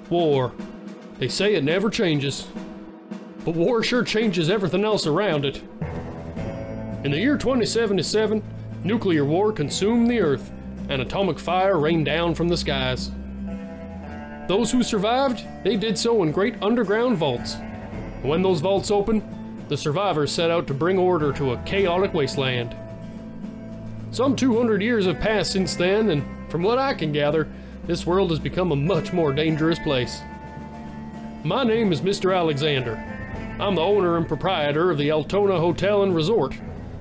War. They say it never changes. But war sure changes everything else around it. In the year 2077, nuclear war consumed the Earth, and atomic fire rained down from the skies. Those who survived, they did so in great underground vaults. When those vaults opened, the survivors set out to bring order to a chaotic wasteland. Some 200 years have passed since then, and from what I can gather, this world has become a much more dangerous place. My name is Mr. Alexander. I'm the owner and proprietor of the Altona Hotel and Resort,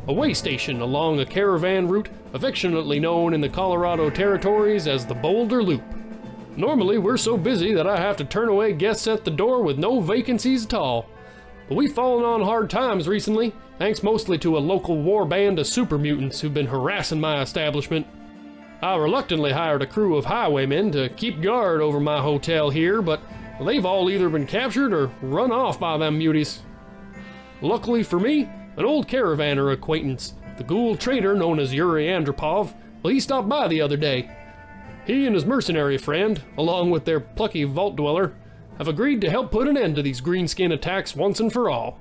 a way station along a caravan route affectionately known in the Colorado territories as the Boulder Loop. Normally, we're so busy that I have to turn away guests at the door with no vacancies at all. But we've fallen on hard times recently, thanks mostly to a local warband of Super Mutants who've been harassing my establishment. I reluctantly hired a crew of highwaymen to keep guard over my hotel here, but they've all either been captured or run off by them muties. Luckily for me, an old caravaner acquaintance, the ghoul trader known as Yuri, well, he stopped by the other day. He and his mercenary friend, along with their plucky vault dweller, have agreed to help put an end to these greenskin attacks once and for all.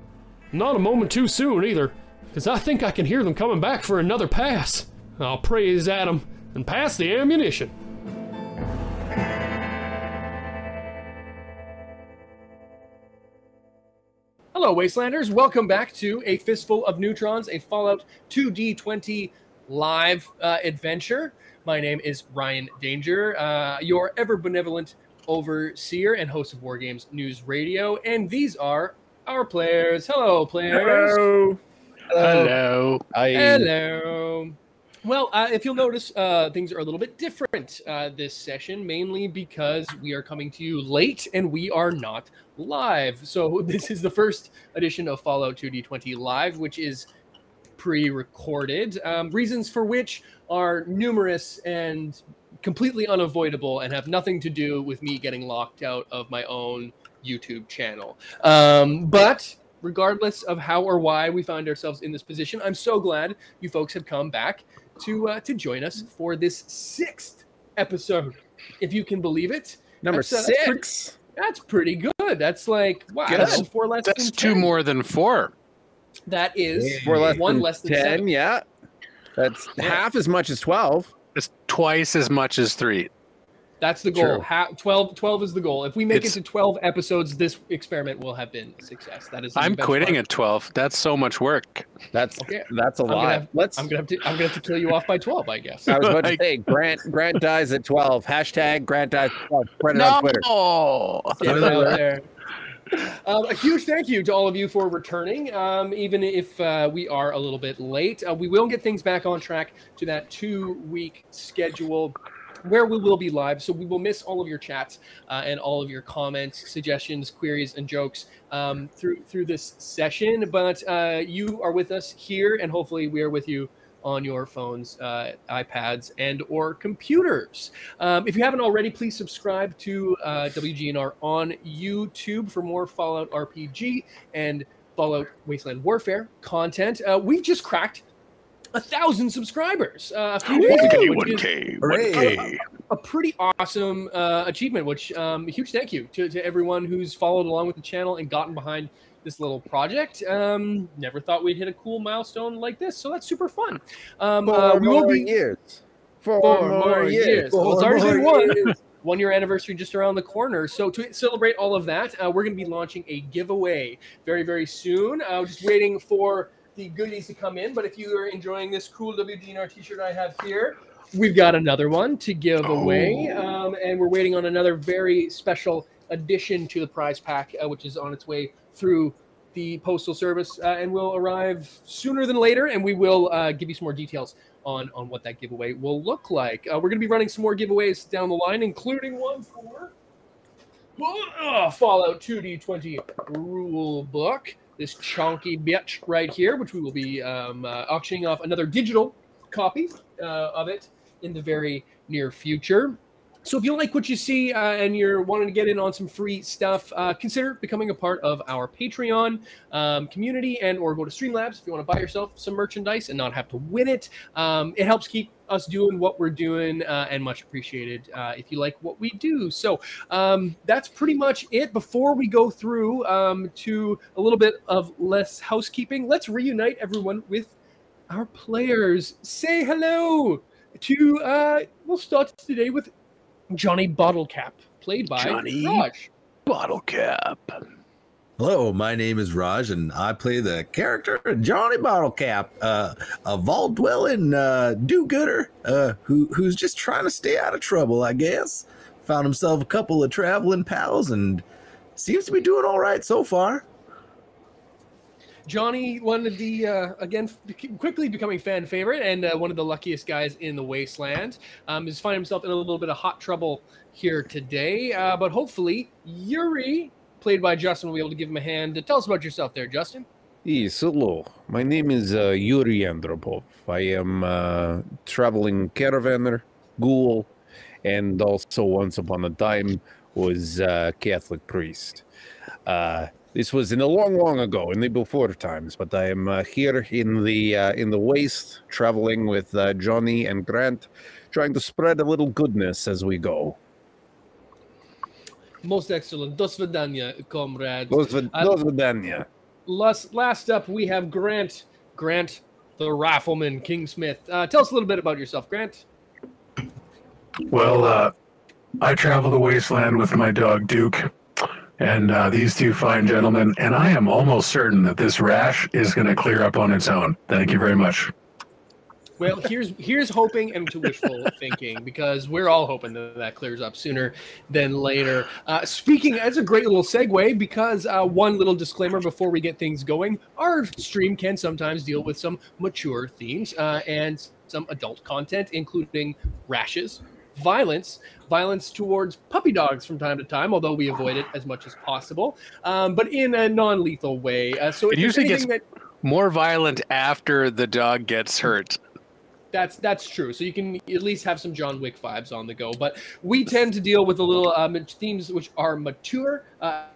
Not a moment too soon either, because I think I can hear them coming back for another pass. I'll praise Adam and pass the ammunition. Hello, Wastelanders. Welcome back to a Fistful of Neutrons, a Fallout 2D20 live adventure. My name is Ryan Danger, your ever-benevolent overseer and host of War Games News Radio, and these are our players. Hello, players. Hello. Hello. Hello. Well, if you'll notice, things are a little bit different this session, mainly because we are coming to you late and we are not live. So this is the first edition of Fallout 2D20 Live, which is pre-recorded, reasons for which are numerous and completely unavoidable and have nothing to do with me getting locked out of my own YouTube channel. But regardless of how or why we find ourselves in this position, I'm so glad you folks have come back to join us for this 6th episode, if you can believe it. Number 6. That's pretty good. That's like, wow, that's 4 less than 10. That's 2 more than 4. That is 4 less 1 than less than 10, 7. yeah. That's half as much as 12. It's twice as much as 3. That's the goal. 12 is the goal. If we make it to 12 episodes, this experiment will have been a success. That is. I'm quitting at 12. That's so much work. That's a lot. I'm gonna have to kill you off by 12, I guess. I was about to say Grant dies at 12. Hashtag Grant dies at 12. Spread it on Twitter. Out there. A huge thank you to all of you for returning, even if we are a little bit late. We will get things back on track to that 2-week schedule where we will be live, so we will miss all of your chats and all of your comments, suggestions, queries, and jokes through this session. But you are with us here, and hopefully we are with you on your phones, iPads, and or computers. If you haven't already, please subscribe to WGNR on YouTube for more Fallout RPG and Fallout Wasteland Warfare content. We've just cracked 1,000 subscribers a few days ago, which is a pretty awesome achievement, which a huge thank you to everyone who's followed along with the channel and gotten behind this little project. Never thought we'd hit a cool milestone like this, so that's super fun. Four more years. Well, it's already been 1 year anniversary just around the corner. So to celebrate all of that, we're going to be launching a giveaway very, very soon. Just waiting for the goodies to come in, but if you are enjoying this cool WGNR t-shirt I have here, we've got another one to give away, and we're waiting on another very special addition to the prize pack, which is on its way through the postal service and will arrive sooner than later, and we will give you some more details on what that giveaway will look like. We're going to be running some more giveaways down the line, including one for Fallout 2D20 rule book. This chunky bitch right here, which we will be auctioning off another digital copy of it in the very near future. So if you like what you see and you're wanting to get in on some free stuff, consider becoming a part of our Patreon community or go to Streamlabs if you want to buy yourself some merchandise and not have to win it. It helps keep us doing what we're doing and much appreciated if you like what we do. So that's pretty much it. Before we go through to a little bit of less housekeeping, let's reunite everyone with our players. Say hello to, we'll start today with Johnny Bottlecap, played by Raj. Bottlecap. Hello, my name is Raj, and I play the character Johnny Bottlecap, a vault-dwelling do-gooder who's just trying to stay out of trouble, I guess. Found himself a couple of traveling pals and seems to be doing all right so far. Johnny, one of the, again, quickly becoming fan favorite and one of the luckiest guys in the Wasteland, is finding himself in a little bit of hot trouble here today. But hopefully, Yuri, played by Justin, will be able to give him a hand. Tell us about yourself there, Justin. Yes, hello. My name is Yuri Andropov. I am traveling caravaner, ghoul, and also once upon a time was a Catholic priest. This was in a long ago, in the before times, but I am here in the waste, traveling with Johnny and Grant, trying to spread a little goodness as we go. Most excellent. Dos vidania, comrades. Dos vidania. Last up, we have Grant. Grant, the Rifleman, Kingsmith. Tell us a little bit about yourself, Grant. Well, I travel the wasteland with my dog, Duke, and these two fine gentlemen, and I am almost certain that this rash is going to clear up on its own. Thank you very much. Well, here's hoping and to wishful thinking, because we're all hoping that clears up sooner than later. Speaking, that's a great little segue, because one little disclaimer before we get things going: our stream can sometimes deal with some mature themes and some adult content, including rashes, violence towards puppy dogs from time to time, although we avoid it as much as possible, but in a non-lethal way. So It usually gets more violent after the dog gets hurt. That's true. So you can at least have some John Wick vibes on the go. But we tend to deal with a little themes which are mature,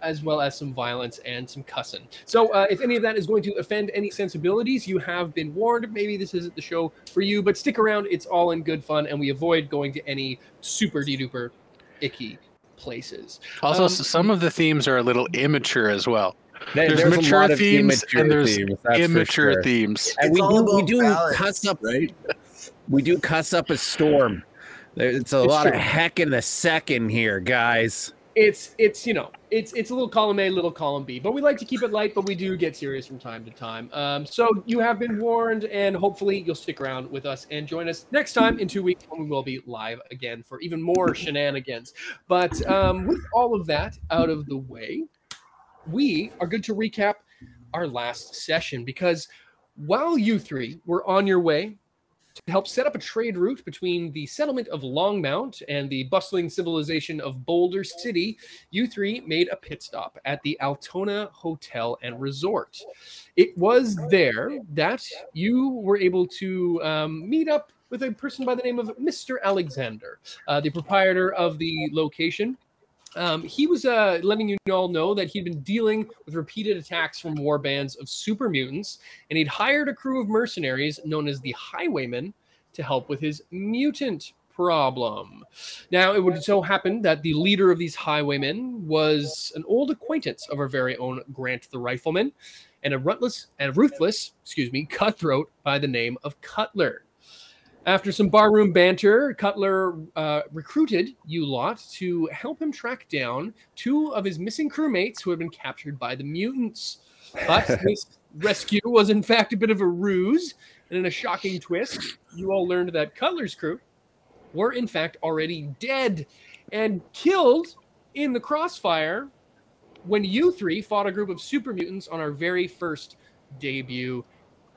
as well as some violence and some cussing. So if any of that is going to offend any sensibilities, you have been warned. Maybe this isn't the show for you, but stick around. It's all in good fun, and we avoid going to any super-de-duper icky places. Also, some of the themes are a little immature as well. There's mature themes and there's immature sure. themes. And we do balance, cuss up, right? We do cuss up a storm. It's a lot of heck in the second here, guys. It's you know, it's a little column A, little column B, but we like to keep it light, but we do get serious from time to time. So you have been warned, and hopefully you'll stick around with us and join us next time in 2 weeks when we will be live again for even more shenanigans. But with all of that out of the way, we are good to recap our last session, because while you three were on your way to help set up a trade route between the settlement of Longmount and the bustling civilization of Boulder City, you three made a pit stop at the Altona Hotel and Resort. It was there that you were able to meet up with a person by the name of Mr. Alexander, the proprietor of the location. He was letting you all know that he'd been dealing with repeated attacks from warbands of super mutants, and he'd hired a crew of mercenaries known as the Highwaymen to help with his mutant problem. Now, it would so happen that the leader of these Highwaymen was an old acquaintance of our very own Grant the Rifleman, and a ruthless cutthroat by the name of Cutler. After some barroom banter, Cutler recruited you lot to help him track down two of his missing crewmates who had been captured by the mutants. But this rescue was in fact a bit of a ruse, and in a shocking twist, you all learned that Cutler's crew were in fact already dead and killed in the crossfire when you three fought a group of super mutants on our very first debut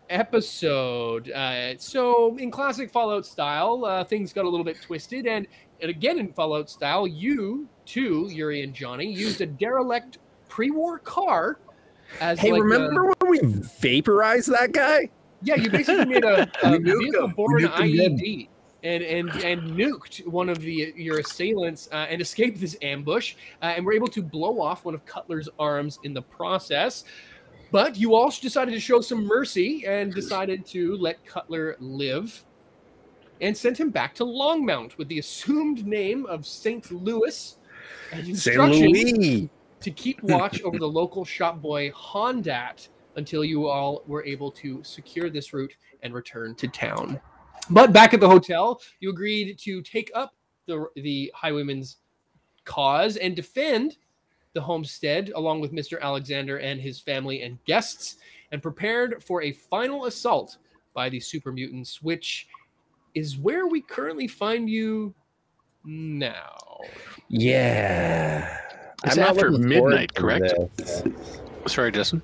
episode. So in classic Fallout style, things got a little bit twisted, and again in Fallout style, you two, Yuri and Johnny, used a derelict pre-war car as remember when we vaporized that guy? Yeah, you basically made a vehicle-borne IED. and nuked one of your assailants and escaped this ambush, and were able to blow off one of Cutler's arms in the process. But you also decided to show some mercy and decided to let Cutler live and sent him back to Longmount with the assumed name of St. Louis and instructions to keep watch over the local shop boy Hondat until you all were able to secure this route and return to town. But back at the hotel, you agreed to take up the highwayman's cause and defend the homestead along with Mr. Alexander and his family and guests, and prepared for a final assault by the Super Mutants, which is where we currently find you now. Yeah. It's after midnight, correct? Sorry, Justin.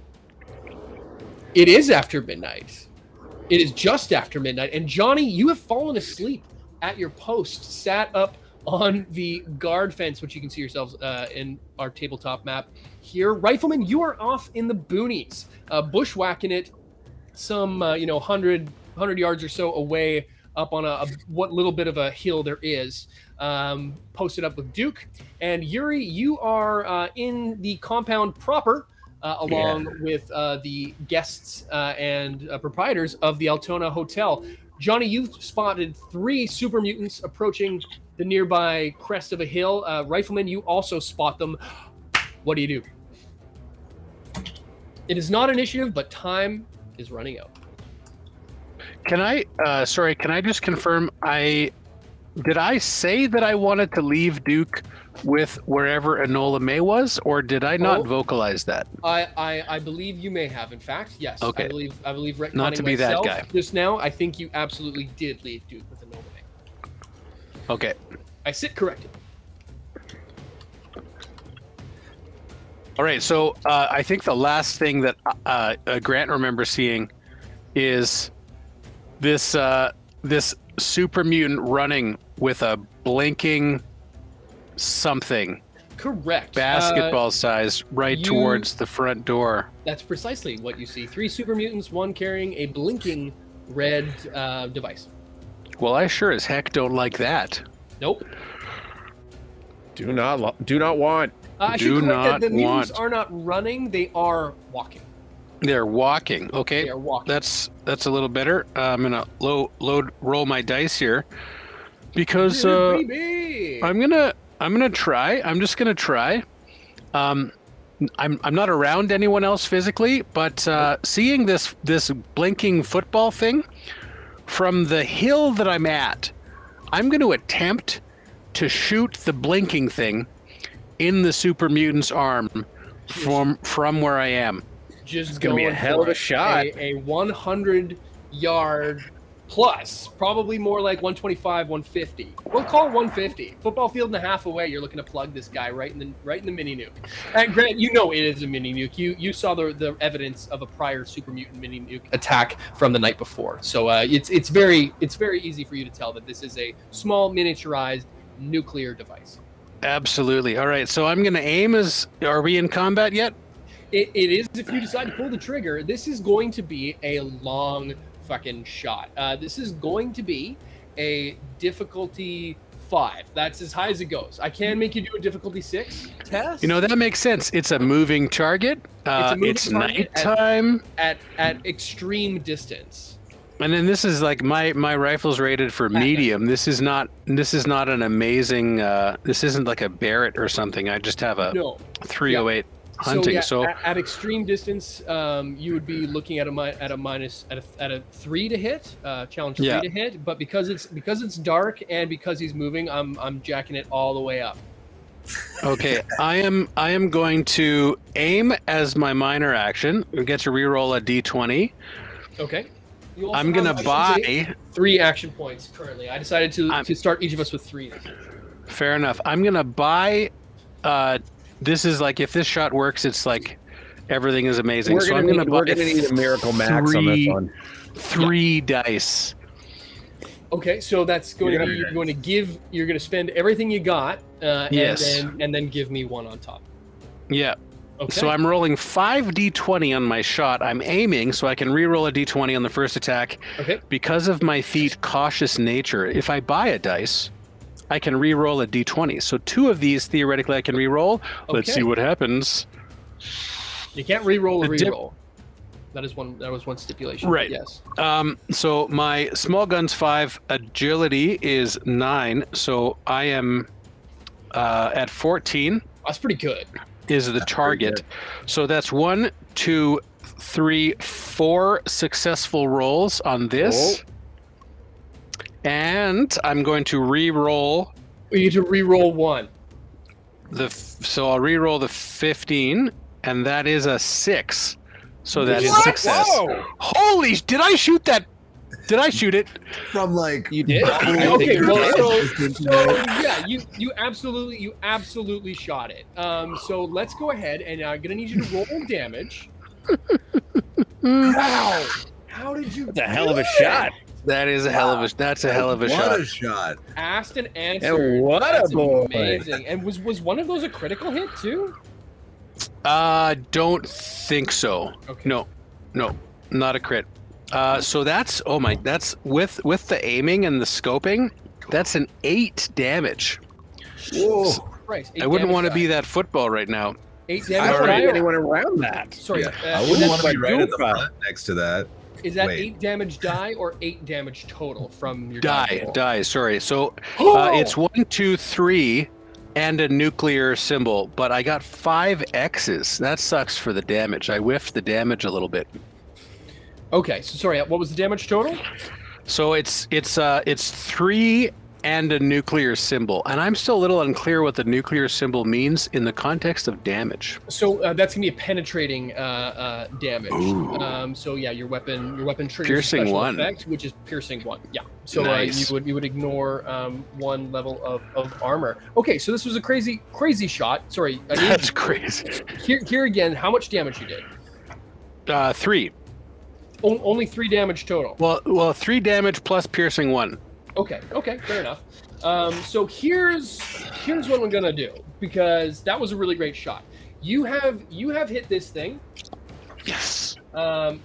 It is after midnight. It is just after midnight. And Johnny, you have fallen asleep at your post, sat up on the guard fence, which you can see yourselves in our tabletop map here. Rifleman, you are off in the boonies, bushwhacking it some 100 yards or so away up on what little bit of a hill there is, posted up with Duke. And Yuri, you are in the compound proper, along with the guests and proprietors of the Altona Hotel. Johnny, you've spotted 3 super mutants approaching the nearby crest of a hill. Rifleman, you also spot them. What do you do? It is not initiative, but time is running out. Can I, can I just confirm, did I say that I wanted to leave Duke with wherever Enola May was, or did I not vocalize that? I believe you may have, in fact, yes. Okay. I believe retconning not to be myself that guy. Just now, I think you absolutely did leave Duke with Enola May. Okay. I sit corrected. All right, so I think the last thing that Grant remembers seeing is this super mutant running with a blinking something. Correct. Basketball size right towards the front door. That's precisely what you see. 3 super mutants, one carrying a blinking red device. Well, I sure as heck don't like that. Nope. Do not want. The mutants are not running; they are walking. They're walking. Okay, they are walking. That's a little better. I'm gonna roll my dice here because I'm gonna try. I'm just gonna try. I'm not around anyone else physically, but seeing this blinking football thing from the hill that I'm at, I'm going to attempt to shoot the blinking thing in the super mutant's arm from where I am. Just gonna be a hell of a shot. A 100-yard plus, probably more like 125, 150. We'll call it 150. Football field and a half away. You're looking to plug this guy right in the mini nuke. And Grant, you know it is a mini nuke. You saw the evidence of a prior super mutant mini nuke attack from the night before. So it's very easy for you to tell that this is a small miniaturized nuclear device. Absolutely. All right. So I'm going to aim as. Are we in combat yet? It is. If you decide to pull the trigger, this is going to be a long fucking shot. This is going to be a difficulty 5. That's as high as it goes. I can make you do a difficulty 6 test. You know, that makes sense. It's a moving target. It's nighttime at extreme distance. And then this is like my rifle's rated for medium. This is not an amazing. This isn't like a Barrett or something. I just have a 308. Hunting, so at extreme distance, you would be looking at a 3 to hit, challenge 3 to hit. But because it's dark and because he's moving, I'm jacking it all the way up. Okay, I am going to aim as my minor action. We get to reroll a d20. Okay. I'm gonna buy 3 action points currently. I decided to start each of us with 3. Fair enough. I'm gonna buy. This is like, if this shot works, it's like everything is amazing. We're gonna need a miracle max on this one. 3 dice. Okay, so that's going to be you're going to spend everything you got, yes, and then give me 1 on top. Yeah. Okay. So I'm rolling 5d20 on my shot. I'm aiming, so I can re-roll a d20 on the first attack. Okay. Because of my feat cautious nature, if I buy a dice, I can re-roll a d20. So 2 of these, theoretically, I can re-roll. Let's Okay. see what happens. You can't re-roll a re-roll. That was one stipulation. Right. Yes. So my small gun's 5, agility is 9, so I am at 14. That's pretty good. Is the target. So that's 1, 2, 3, 4 successful rolls on this. And I'm going to re-roll. You need to re-roll 1. So I'll re-roll the 15, and that is a 6. So that is success. Whoa! Holy! Did I shoot that? Did I shoot it? From like You did. Okay, well, so yeah, you absolutely shot it. So let's go ahead, and I'm gonna need you to roll damage. Wow! How did you? That's a hell of a shot. That is a hell of a. That's a hell of a shot. What a shot! Asked and answered. And what That's a boy! amazing. And was one of those a critical hit too? Don't think so. Okay. No, not a crit. So that's that's with the aiming and the scoping. That's an 8 damage. Whoa! Christ, I wouldn't want to be that football right now. 8 I damage. don't die know or- anyone around that. Sorry, I is wouldn't that- want to be right at the Goof. front next to that. Is that Wait. 8 damage die or 8 damage total from your die roll? Die. Sorry. So Oh! it's 1, 2, 3, and a nuclear symbol. But I got 5 X's. That sucks for the damage. I whiffed the damage a little bit. Okay, so sorry, what was the damage total? So it's 3 and a nuclear symbol, and I'm still a little unclear what the nuclear symbol means in the context of damage. So that's gonna be a penetrating damage. So yeah, your weapon triggers Piercing a special 1. effect, which is piercing 1. Yeah. So Nice. you would ignore 1 level of armor. Okay, so this was a crazy shot. Sorry, I need- That's crazy. Here again, how much damage you did? 3. Only 3 damage total. Well, 3 damage plus piercing 1. Okay, fair enough. So here's what I'm gonna do, because that was a really great shot. You have hit this thing. Yes.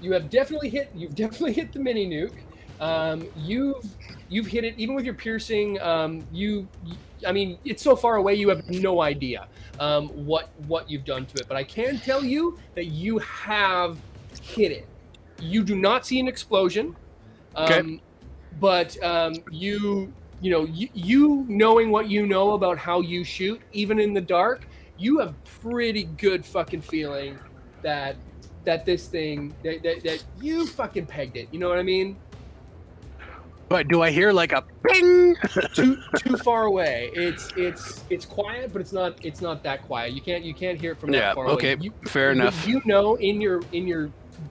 You've definitely hit the mini nuke. You've hit it even with your piercing. I mean, it's so far away you have no idea what you've done to it. But I can tell you that you have hit it. You do not see an explosion. Okay. But you knowing what you know about how you shoot, even in the dark, you have pretty good fucking feeling that this thing that you fucking pegged it. You know what I mean? But do I hear like a ping? Too far away. It's quiet, but it's not that quiet. You can't hear it from that far away. Okay, fair enough. You know in your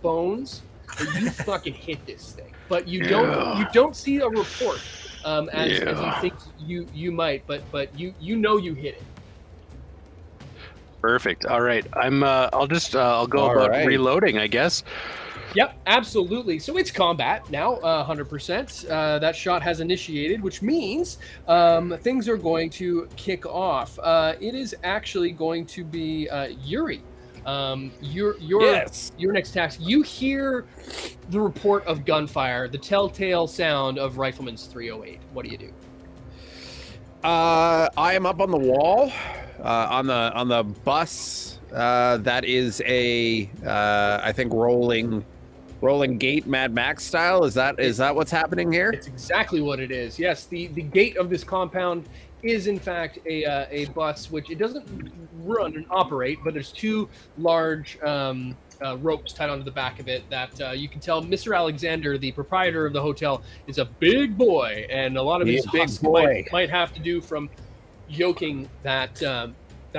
bones that you fucking hit this thing. But you don't see a report as you think you might, but you know you hit it. Perfect. All right. I'll go All about right. reloading, I guess. Yep, absolutely. So it's combat now, 100%. That shot has initiated, which means things are going to kick off. It is actually going to be Yuri. Your next task. You hear the report of gunfire, the telltale sound of Rifleman's 308. What do you do? I am up on the wall, on the bus. That is I think rolling gate Mad Max style. Is that what's happening here? It's exactly what it is. Yes, the gate of this compound is in fact a bus, which it doesn't run and operate, but there's 2 large ropes tied onto the back of it that you can tell Mr. Alexander, the proprietor of the hotel, is a big boy, and a lot of his husks might have to do from yoking that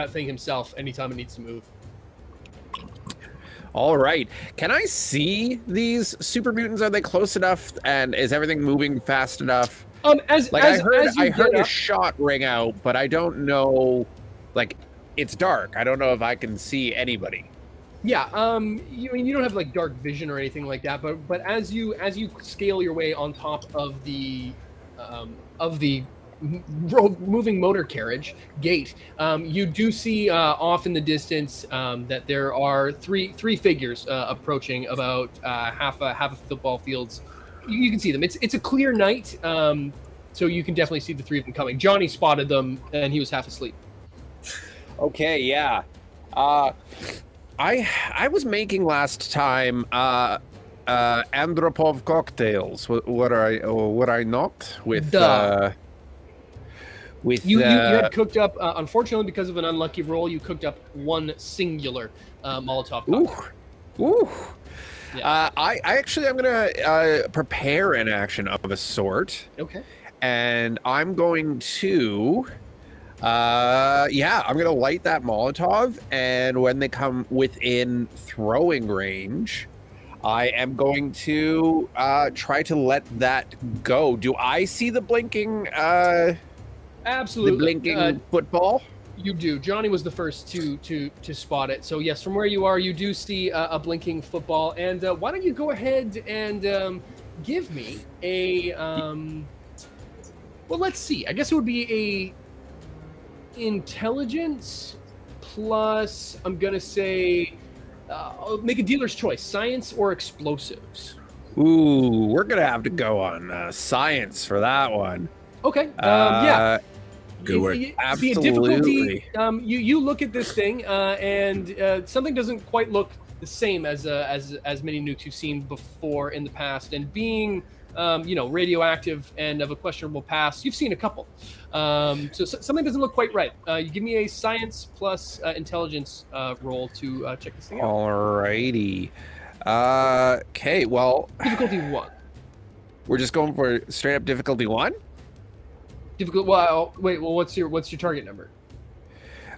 thing himself anytime it needs to move. All right. Can I see these super mutants? Are they close enough? And is everything moving fast enough? I heard a shot ring out, but I don't know. Like, it's dark. I don't know if I can see anybody. Yeah, you don't have like dark vision or anything like that, but as you scale your way on top of the moving motor carriage gate, you do see off in the distance that there are three figures approaching about half a football field's. You can see them. It's a clear night, so you can definitely see the three of them coming. Johnny spotted them, and he was half asleep. Okay, yeah. I was making last time Andropov cocktails. What I not with you had cooked up. Unfortunately, because of an unlucky roll, you cooked up one singular Molotov cocktail. Ooh. Yeah. I'm gonna prepare an action of a sort. Okay. And I'm going to, I'm gonna light that Molotov, and when they come within throwing range, I am going to try to let that go. Do I see the blinking? Absolutely. The blinking football. You do. Johnny was the first to spot it. So yes, from where you are, you do see a blinking football. And why don't you go ahead and give me a well, let's see. I guess it would be a intelligence plus. I'm gonna say make a dealer's choice: science or explosives. Ooh, we're gonna have to go on science for that one. Okay. Yeah. Good work. Absolutely. You look at this thing, and something doesn't quite look the same as many nukes you've seen before in the past. And being, radioactive and of a questionable past, you've seen a couple. So something doesn't look quite right. You give me a science plus intelligence roll to check this thing out. Alrighty. Okay. Well, difficulty 1. We're just going for straight up difficulty 1. Well, wait. Well, what's your target number?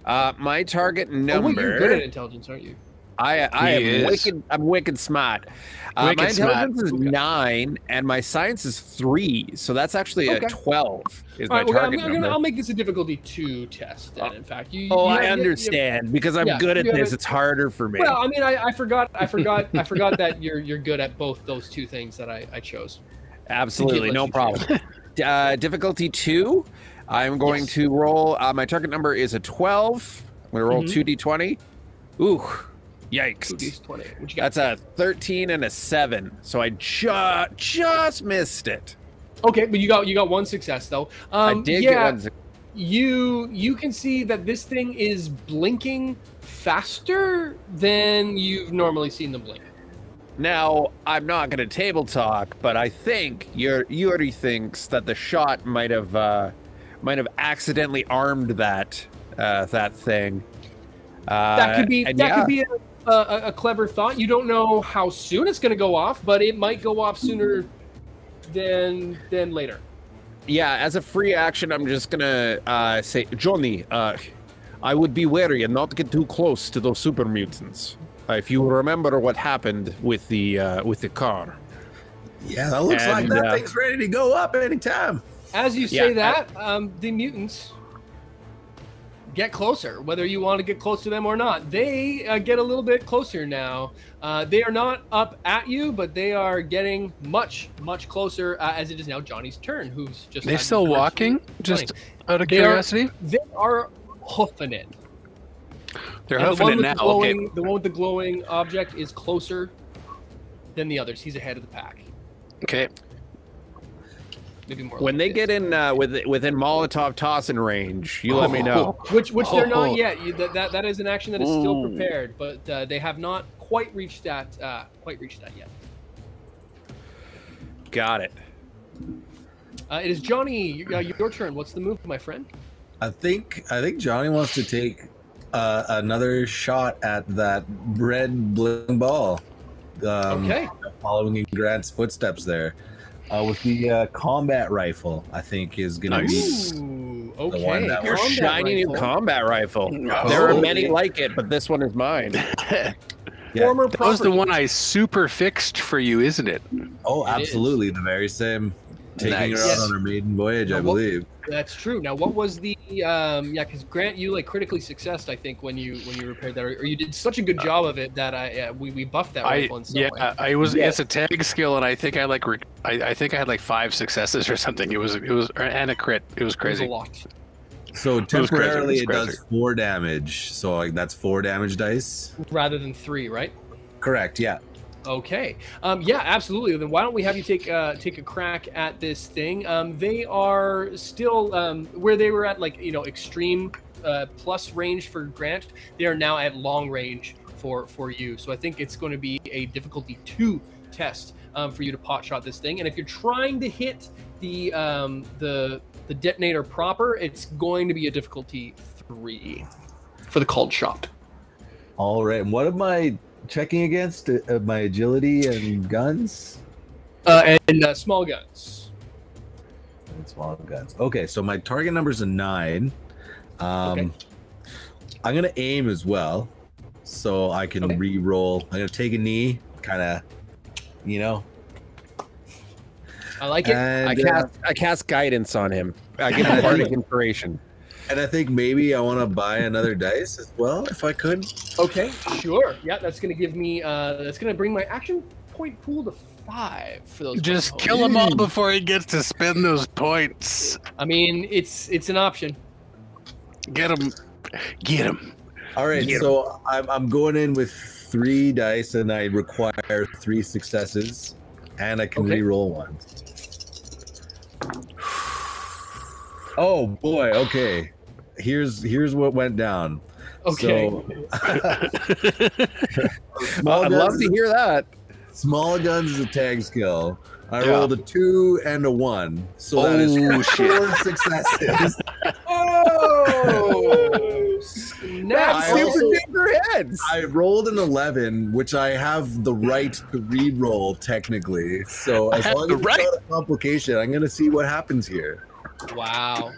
My target number. Oh, wait, you're good at intelligence, aren't you? I'm wicked smart. My intelligence is 9, and my science is 3. So that's actually a 12. Is my target number. I'll make this a difficulty 2 test. Then, in fact, I understand because I'm good at this. It's harder for me. Well, I mean, I forgot that you're good at both those 2 things that I chose. Absolutely, no problem. Difficulty 2. I'm going to roll. My target number is a 12. I'm going to roll 2d20. Ooh, yikes! 2d20. What you got? That's a 13 and a 7. So I just missed it. Okay, but you got 1 success though. I did get 1 success. You can see that this thing is blinking faster than you've normally seen them blink. Now, I'm not going to table talk, but I think Yuri thinks that the shot might have accidentally armed that thing. That could be a clever thought. You don't know how soon it's going to go off, but it might go off sooner than later. Yeah, as a free action, I'm just going to say, Johnny, I would be wary and not get too close to those super mutants. If you remember what happened with the car. Yeah, that looks like that thing's ready to go up anytime. As you say that, the mutants get closer, whether you want to get close to them or not. They get a little bit closer now. They are not up at you, but they are getting much, much closer as it is now Johnny's turn, who's just... They're still walking? Just out of curiosity? They are hoofing it. They're hoofing it now. The one with the glowing object is closer than the others. He's ahead of the pack. Okay. Maybe more. When they get in within Molotov tossing range, you let me know. Which they're not yet. That is an action that is still prepared, but they have not quite reached that yet. Got it. It is Johnny. Your turn. What's the move, my friend? I think Johnny wants to take another shot at that red bling ball. Okay. Following in Grant's footsteps there. With the combat rifle, I think is going to be okay. the one that Your shiny new combat rifle. Oh, there are many like it, but this one is mine. Former that was the one I super fixed for you, isn't it? Oh, absolutely. The very same. taking her out on her maiden voyage, I believe. That's true. Now, what was the because Grant, you like critically successed, I think, when you repaired that, or you did such a good job of it that we buffed that rifle in some way. I was it's a tag skill, and I think I like I think I had like 5 successes or something. It was and a crit. It was crazy. It was a lot. So temporarily it does 4 damage. So like that's 4 damage dice rather than 3, right? Correct. Yeah. Okay. Yeah, absolutely. Then why don't we have you take a crack at this thing? They are still where they were at, like, extreme plus range for Grant. They are now at long range for you. So I think it's going to be a difficulty 2 test for you to pot shot this thing. And if you're trying to hit the detonator proper, it's going to be a difficulty 3 for the called shot. All right. And what am I checking against? My agility and guns? And small guns. Small guns. Okay, so my target number's a 9. Okay. I'm going to aim as well, so I can re-roll. I'm going to take a knee, kind of, I like it. And, I cast guidance on him. I give him bardic inspiration. And I think maybe I want to buy another dice as well, if I could. Okay, sure. Yeah, that's going to give me, that's going to bring my action point pool to 5 for those. Just kill him all before he gets to spend those points. I mean, it's an option. Get him. Get him. All right, so I'm going in with 3 dice, and I require 3 successes, and I can re-roll 1. Oh boy, okay. Here's what went down. Okay. So, I'd love to hear that. Small guns is a tag skill. I rolled a 2 and a 1, so that is 4 successes. Oh, snap! Super duper heads. I rolled an 11, which I have the right to re-roll technically. So as long as it's not a complication, I'm going to see what happens here. Wow.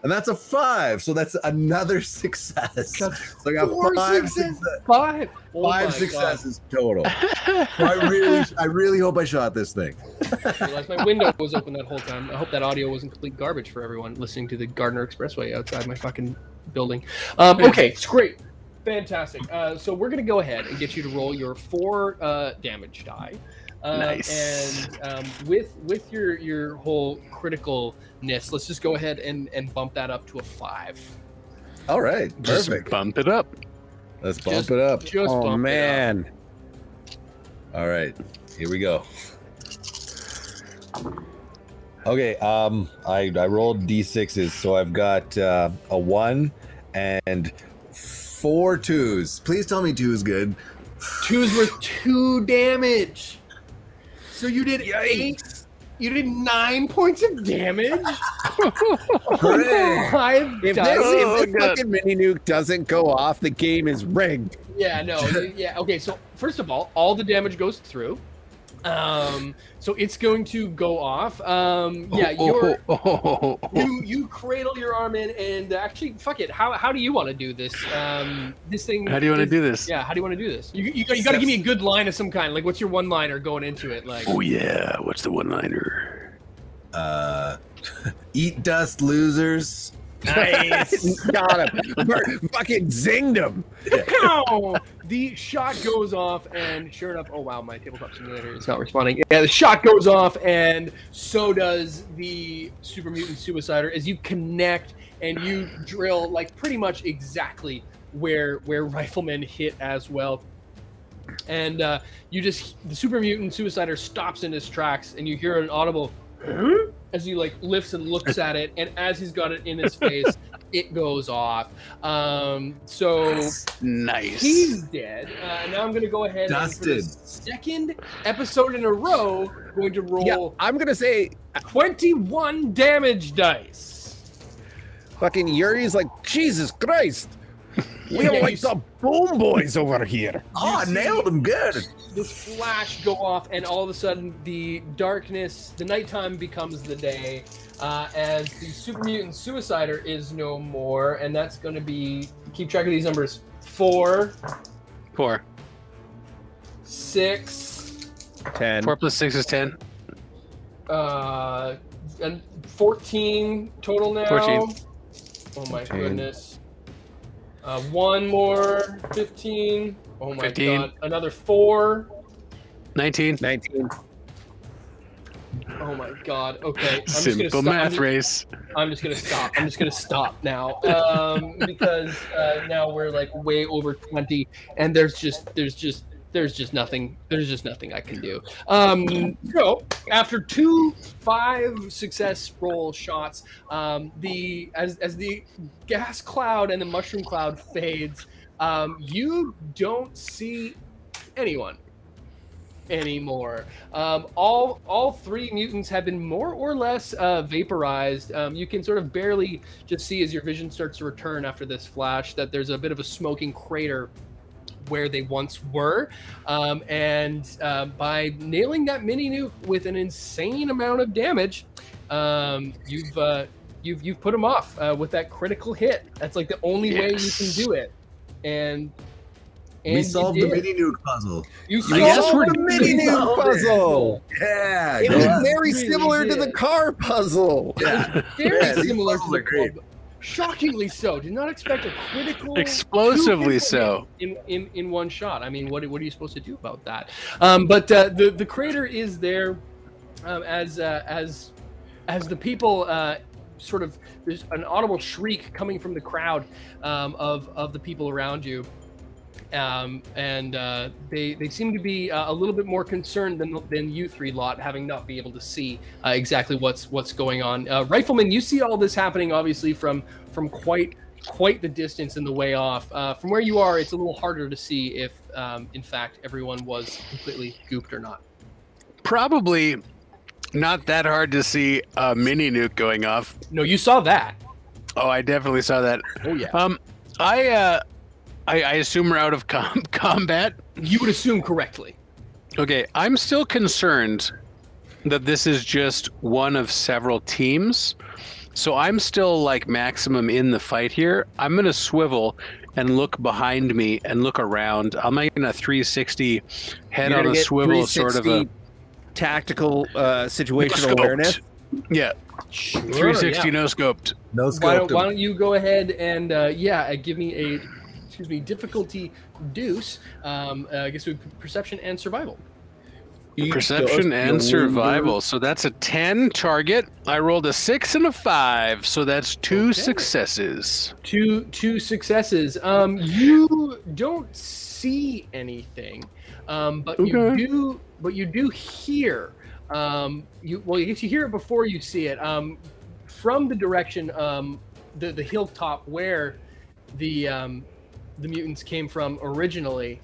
And that's a 5, so that's another success. So I got 5 successes. 5 successes total. So I really hope I shot this thing. I realized my window was open that whole time. I hope that audio wasn't complete garbage for everyone listening to the Gardner Expressway outside my fucking building. Okay, it's great. Fantastic. So we're going to go ahead and get you to roll your 4 damage die. Nice. And with your whole criticalness, let's just go ahead and bump that up to a 5. All right, perfect. Just bump it up. Let's bump it up. Just bump man. it up. All right, here we go. Okay, I rolled d6s, so I've got a 1 and 4 2s. Please tell me 2 is good. 2's worth 2 damage. So you did 8. You did 9 points of damage. If this fucking mini nuke doesn't go off, the game is rigged. Yeah, no. Yeah. Okay. So first of all the damage goes through. So it's going to go off. Yeah, you cradle your arm in, and actually, fuck it. How do you want to do this? This thing. How do you want to do this? Yeah, how do you want to do this? You got to give me a good line of some kind. Like, what's your one-liner going into it? Like, oh yeah, what's the one-liner? Eat dust, losers. Nice. Got him. Fucking zinged him. Yeah. The shot goes off, and sure enough, oh wow, my tabletop simulator is not responding. Yeah, the shot goes off, and so does the Super Mutant Suicider as you connect and you drill like pretty much exactly where Rifleman hit as well. And the Super Mutant Suicider stops in his tracks, and you hear an audible as he like lifts and looks at it, and as he's got it in his face, it goes off. So nice. He's dead. Now I'm gonna go ahead and for the second episode in a row, going to roll. Yeah, I'm gonna say 21 damage dice. Fucking Yuri's like, Jesus Christ. We don't like the boom boys over here. Oh, I nailed him good. This flash go off, and all of a sudden the darkness, the nighttime becomes the day, as the Super Mutant Suicider is no more, and that's going to be, keep track of these numbers, 4, 6, 10. 4 plus 6 is 10. And 14 total now. 14. Oh my goodness. One more 15. Oh my 15. god. Another 4. 19. 19. Oh my god. Okay. Simple math race. I'm just gonna stop. I'm just gonna stop now. Because now we're like way over 20, and there's just nothing I can do. So after 2 5 success roll shots, as the gas cloud and the mushroom cloud fades, you don't see anyone anymore. All 3 mutants have been more or less vaporized. You can sort of barely just see as your vision starts to return after this flash that there's a bit of a smoking crater where they once were, and by nailing that mini nuke with an insane amount of damage, you've put them off with that critical hit. That's like the only way you can do it, and we solved the mini nuke puzzle. You solved the mini nuke puzzle. Yeah, it was very similar to the car puzzle. Yeah, very similar to the car. Shockingly so. Did not expect a critical, explosively so, in one shot. I mean, what are you supposed to do about that? But the crater is there, as the people sort of, there's an audible shriek coming from the crowd of the people around you. They seem to be a little bit more concerned than you 3 lot, having not been able to see exactly what's going on. Rifleman, you see all this happening obviously from quite the distance and the way off. From where you are, it's a little harder to see if in fact everyone was completely gooped or not. Probably not that hard to see a mini nuke going off. No, you saw that. Oh, I definitely saw that. Oh yeah. I assume we're out of combat. You would assume correctly. Okay, I'm still concerned that this is just one of several teams. So I'm still like maximum in the fight here. I'm going to swivel and look behind me and look around. I'm making a 360 head on a swivel, sort of a tactical situational awareness. Yeah. Sure, 360 no scoped. No scoped. Why don't you go ahead and give me a difficulty deuce. I guess it would be perception and survival. Perception and survival. So that's a 10 target. I rolled a 6 and a 5, so that's 2 successes. Two successes. You don't see anything, but you do hear. You hear it before you see it. From the direction, the hilltop where the mutants came from originally,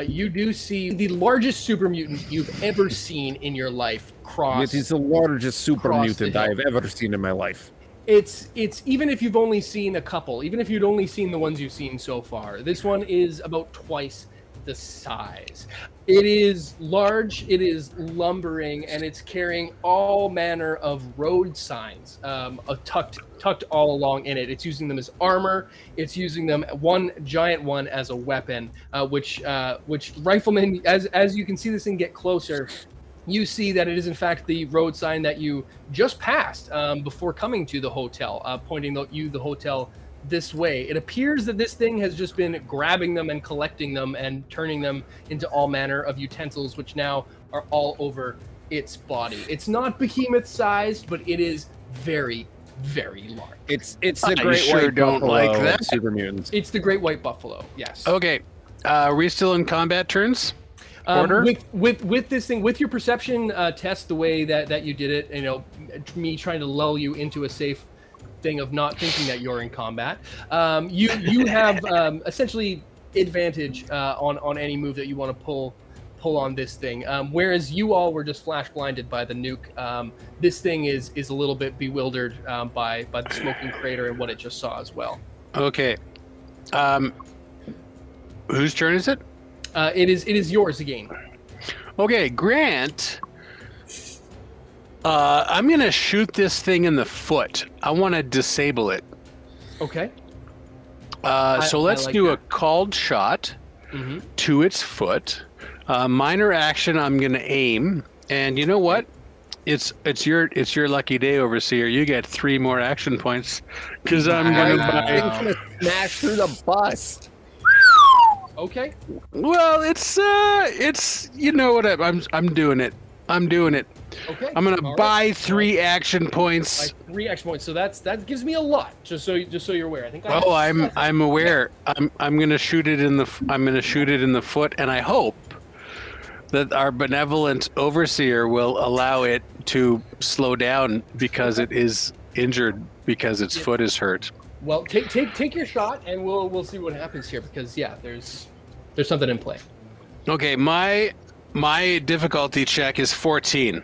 you do see the largest super mutant you've ever seen in your life cross. It is the largest super mutant I have ever seen in my life. It's even if you've only seen a couple, even if you'd only seen the ones you've seen so far, this one is about twice the size. It is large, it is lumbering, and it's carrying all manner of road signs tucked all along in it. It's using them as armor. It's using them, one giant one, as a weapon, which Rifleman, as you can see this thing get closer, you see that it is in fact the road sign that you just passed before coming to the hotel, pointing the hotel this way. It appears that this thing has just been grabbing them and collecting them and turning them into all manner of utensils, which now are all over its body. It's not behemoth sized, but it is very, very large. It's the great white buffalo like that. Super mutants. It's the great white buffalo. Yes. Okay. Are we still in combat turns? Order? With this thing, with your perception test, the way that you did it, me trying to lull you into a safe thing of not thinking that you're in combat, you have essentially advantage on any move that you want to pull on this thing, whereas you all were just flash blinded by the nuke. This thing is a little bit bewildered by the smoking crater and what it just saw as well. Okay. Whose turn is it? It is yours again. Okay, Grant. I'm gonna shoot this thing in the foot. I want to disable it. Okay. So let's do a called shot to its foot. Minor action, I'm gonna aim. And you know what? it's your lucky day, Overseer. You get 3 more action points because I'm gonna smash through the bus. Okay. Well, it's you know what I'm doing it. I'm doing it. Okay. I'm gonna buy 3 action points. 3 action points. So that gives me a lot. Just so you're aware. I think. I'm aware. I'm gonna shoot it in the foot, and I hope that our benevolent Overseer will allow it to slow down because it is injured because its foot is hurt. Well, take your shot, and we'll see what happens here because there's something in play. Okay, my difficulty check is 14.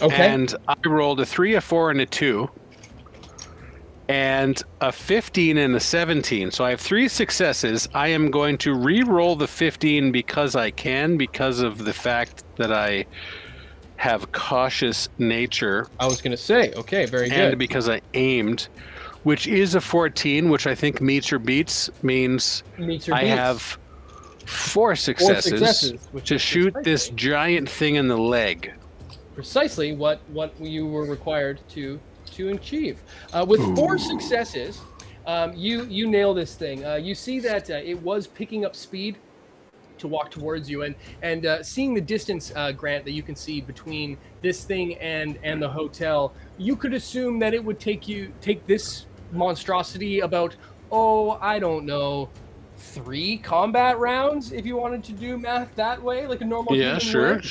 Okay. And I rolled a 3, a 4, and a 2. And a 15 and a 17. So I have 3 successes. I am going to re-roll the 15 because I can, because of the fact that I have cautious nature. I was going to say, okay, very good. And because I aimed, which is a 14, which I think meets or beats, means I have 4 successes to shoot this giant thing in the leg. Precisely what you were required to achieve. With 4 successes, you nail this thing. You see that it was picking up speed to walk towards you, and seeing the distance, Grant, that you can see between this thing and the hotel, you could assume that it would take this monstrosity about, I don't know, 3 combat rounds if you wanted to do math that way, like a normal human would,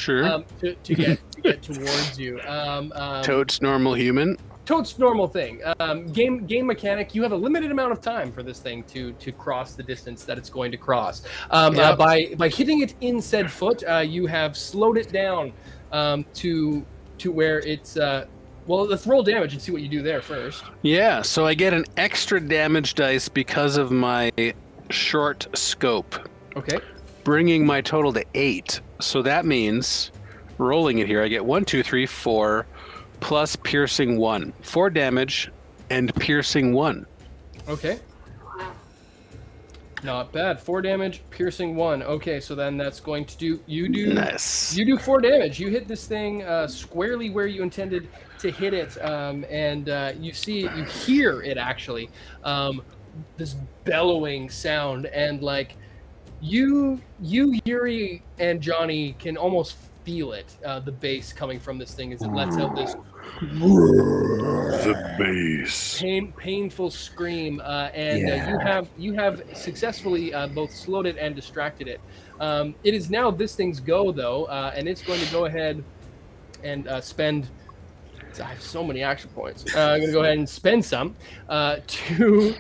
to get towards you. Totes normal human. Totes normal thing. Game mechanic. You have a limited amount of time for this thing to cross the distance that it's going to cross. By hitting it in said foot, you have slowed it down to where it's. Well, let's roll damage and see what you do there first. Yeah, so I get an extra damage dice because of my short scope. Okay. Bringing my total to 8. So that means, rolling it here, I get 1, 2, 3, 4, plus piercing 1. 4 damage and piercing 1. Okay. Not bad. 4 damage, piercing 1. Okay, so then that's going to do... You do 4 damage. You hit this thing squarely where you intended to hit it, and you hear it actually. This bellowing sound, and like you Yuri and Johnny can almost feel it, the bass coming from this thing as it lets out this the bass painful scream, and you have successfully both slowed it and distracted it. It is now this thing's go though, and it's going to go ahead and spend. I have so many action points. I'm going to go ahead and spend some to.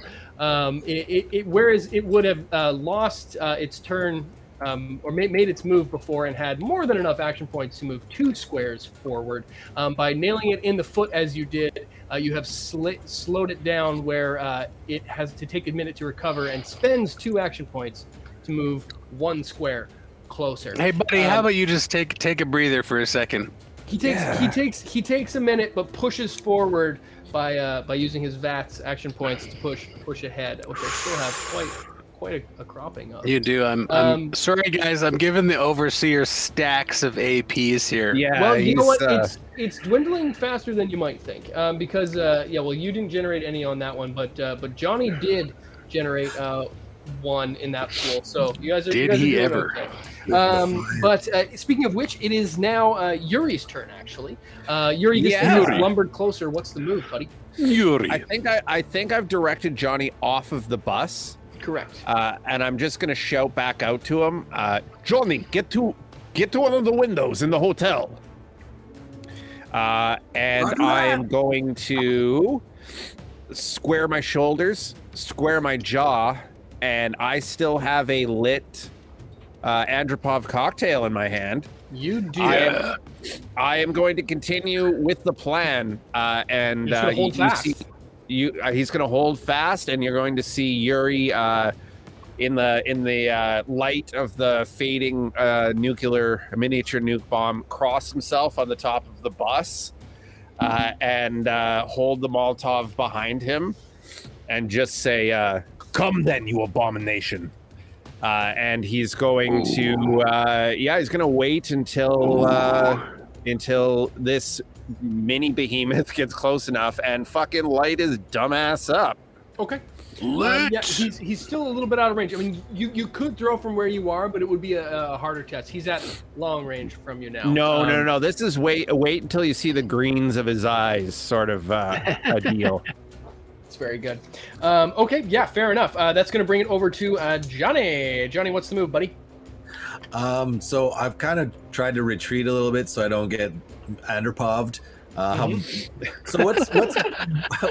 Whereas it would have lost its turn or made its move before and had more than enough action points to move 2 squares forward, by nailing it in the foot as you did, you have slowed it down where it has to take a minute to recover and spends 2 action points to move 1 square closer. Hey, buddy, how about you just take a breather for a second? He takes a minute, but pushes forward by using his VATS action points to push ahead, which I still have quite a cropping of. You do. I'm sorry, guys. I'm giving the Overseer stacks of APs here. Yeah. Well, you know what? It's dwindling faster than you might think, because well, you didn't generate any on that one, but Johnny did generate 1 in that pool. So you guys are. Did he ever? Okay. But speaking of which, it is now Yuri's turn. Actually, Yuri, this thing has lumbered closer. What's the move, buddy? Yuri. I think I've directed Johnny off of the bus. Correct. And I'm just gonna shout back out to him, Johnny, get to one of the windows in the hotel. And I am going to square my shoulders, square my jaw, and I still have a lit Andropov cocktail in my hand. You do. I am going to continue with the plan, and hold fast. He's going to hold fast, and you're going to see Yuri in the light of the fading miniature nuke bomb cross himself on the top of the bus, and hold the Molotov behind him, and just say, "Come then, you abomination." And he's going to, he's going to wait until until this mini behemoth gets close enough and fucking light his dumbass up. Okay. Yeah, he's still a little bit out of range. I mean, you could throw from where you are, but it would be a harder test. He's at long range from you now. No. This is wait until you see the greens of his eyes, sort of a deal. It's very good. Okay, yeah, fair enough. That's going to bring it over to Johnny. Johnny, what's the move, buddy? So I've kind of tried to retreat a little bit so I don't get underpoved. So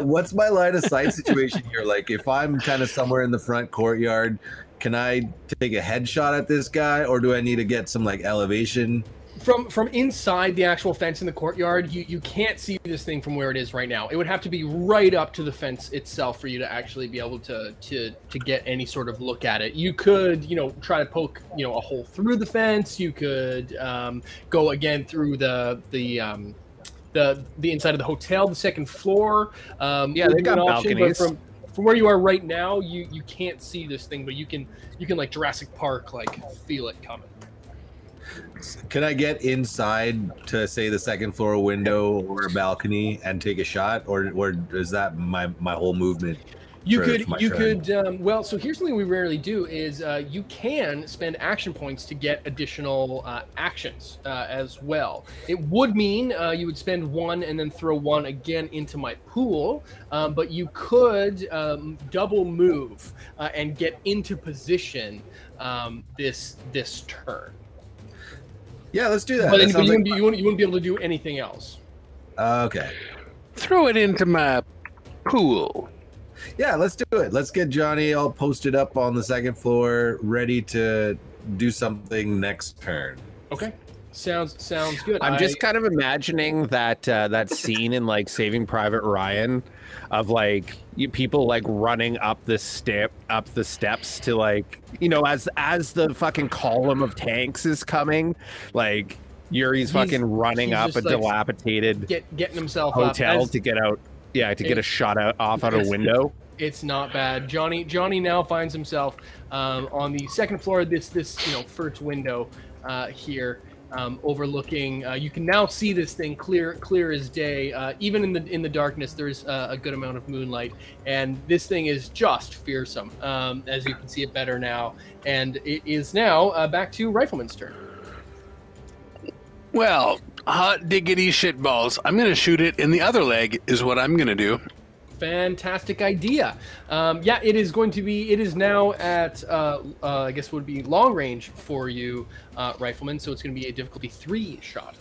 what's my line of sight situation here? Like, if I'm kind of somewhere in the front courtyard, can I take a headshot at this guy, or do I need to get some like elevation? From inside the actual fence in the courtyard, you can't see this thing from where it is right now. It would have to be right up to the fence itself for you to actually be able to get any sort of look at it. You could, try to poke, a hole through the fence. You could go again through the inside of the hotel, the second floor. Yeah, they got balconies. But from where you are right now, you can't see this thing, but you can like Jurassic Park, like feel it coming. Can I get inside to, say, the second floor window or a balcony and take a shot, or is that my whole movement? You could. Well, so here's something we rarely do is you can spend action points to get additional actions as well. It would mean you would spend one and then throw one again into my pool, but you could double move and get into position this turn. Yeah, let's do that. But you wouldn't be able to do anything else. Okay. Throw it into my pool. Yeah, let's do it. Let's get Johnny all posted up on the second floor, ready to do something next turn. Okay. Sounds good. I'm just kind of imagining that scene in like Saving Private Ryan of like people like running up the steps to like, as the fucking column of tanks is coming, like Yuri's fucking running up a dilapidated getting himself hotel to get out. Yeah, to get a shot off out a window. It's not bad. Johnny now finds himself on the second floor of this first window here, overlooking. You can now see this thing clear as day. Even in the darkness, there's a good amount of moonlight, and this thing is just fearsome. As you can see it better now, and it is now back to Rifleman's turn. Well, hot diggity shitballs. I'm going to shoot it in the other leg is what I'm going to do. Fantastic idea. Yeah, it is now at, I guess would be long range for you, Rifleman. So it's going to be a difficulty 3 shot.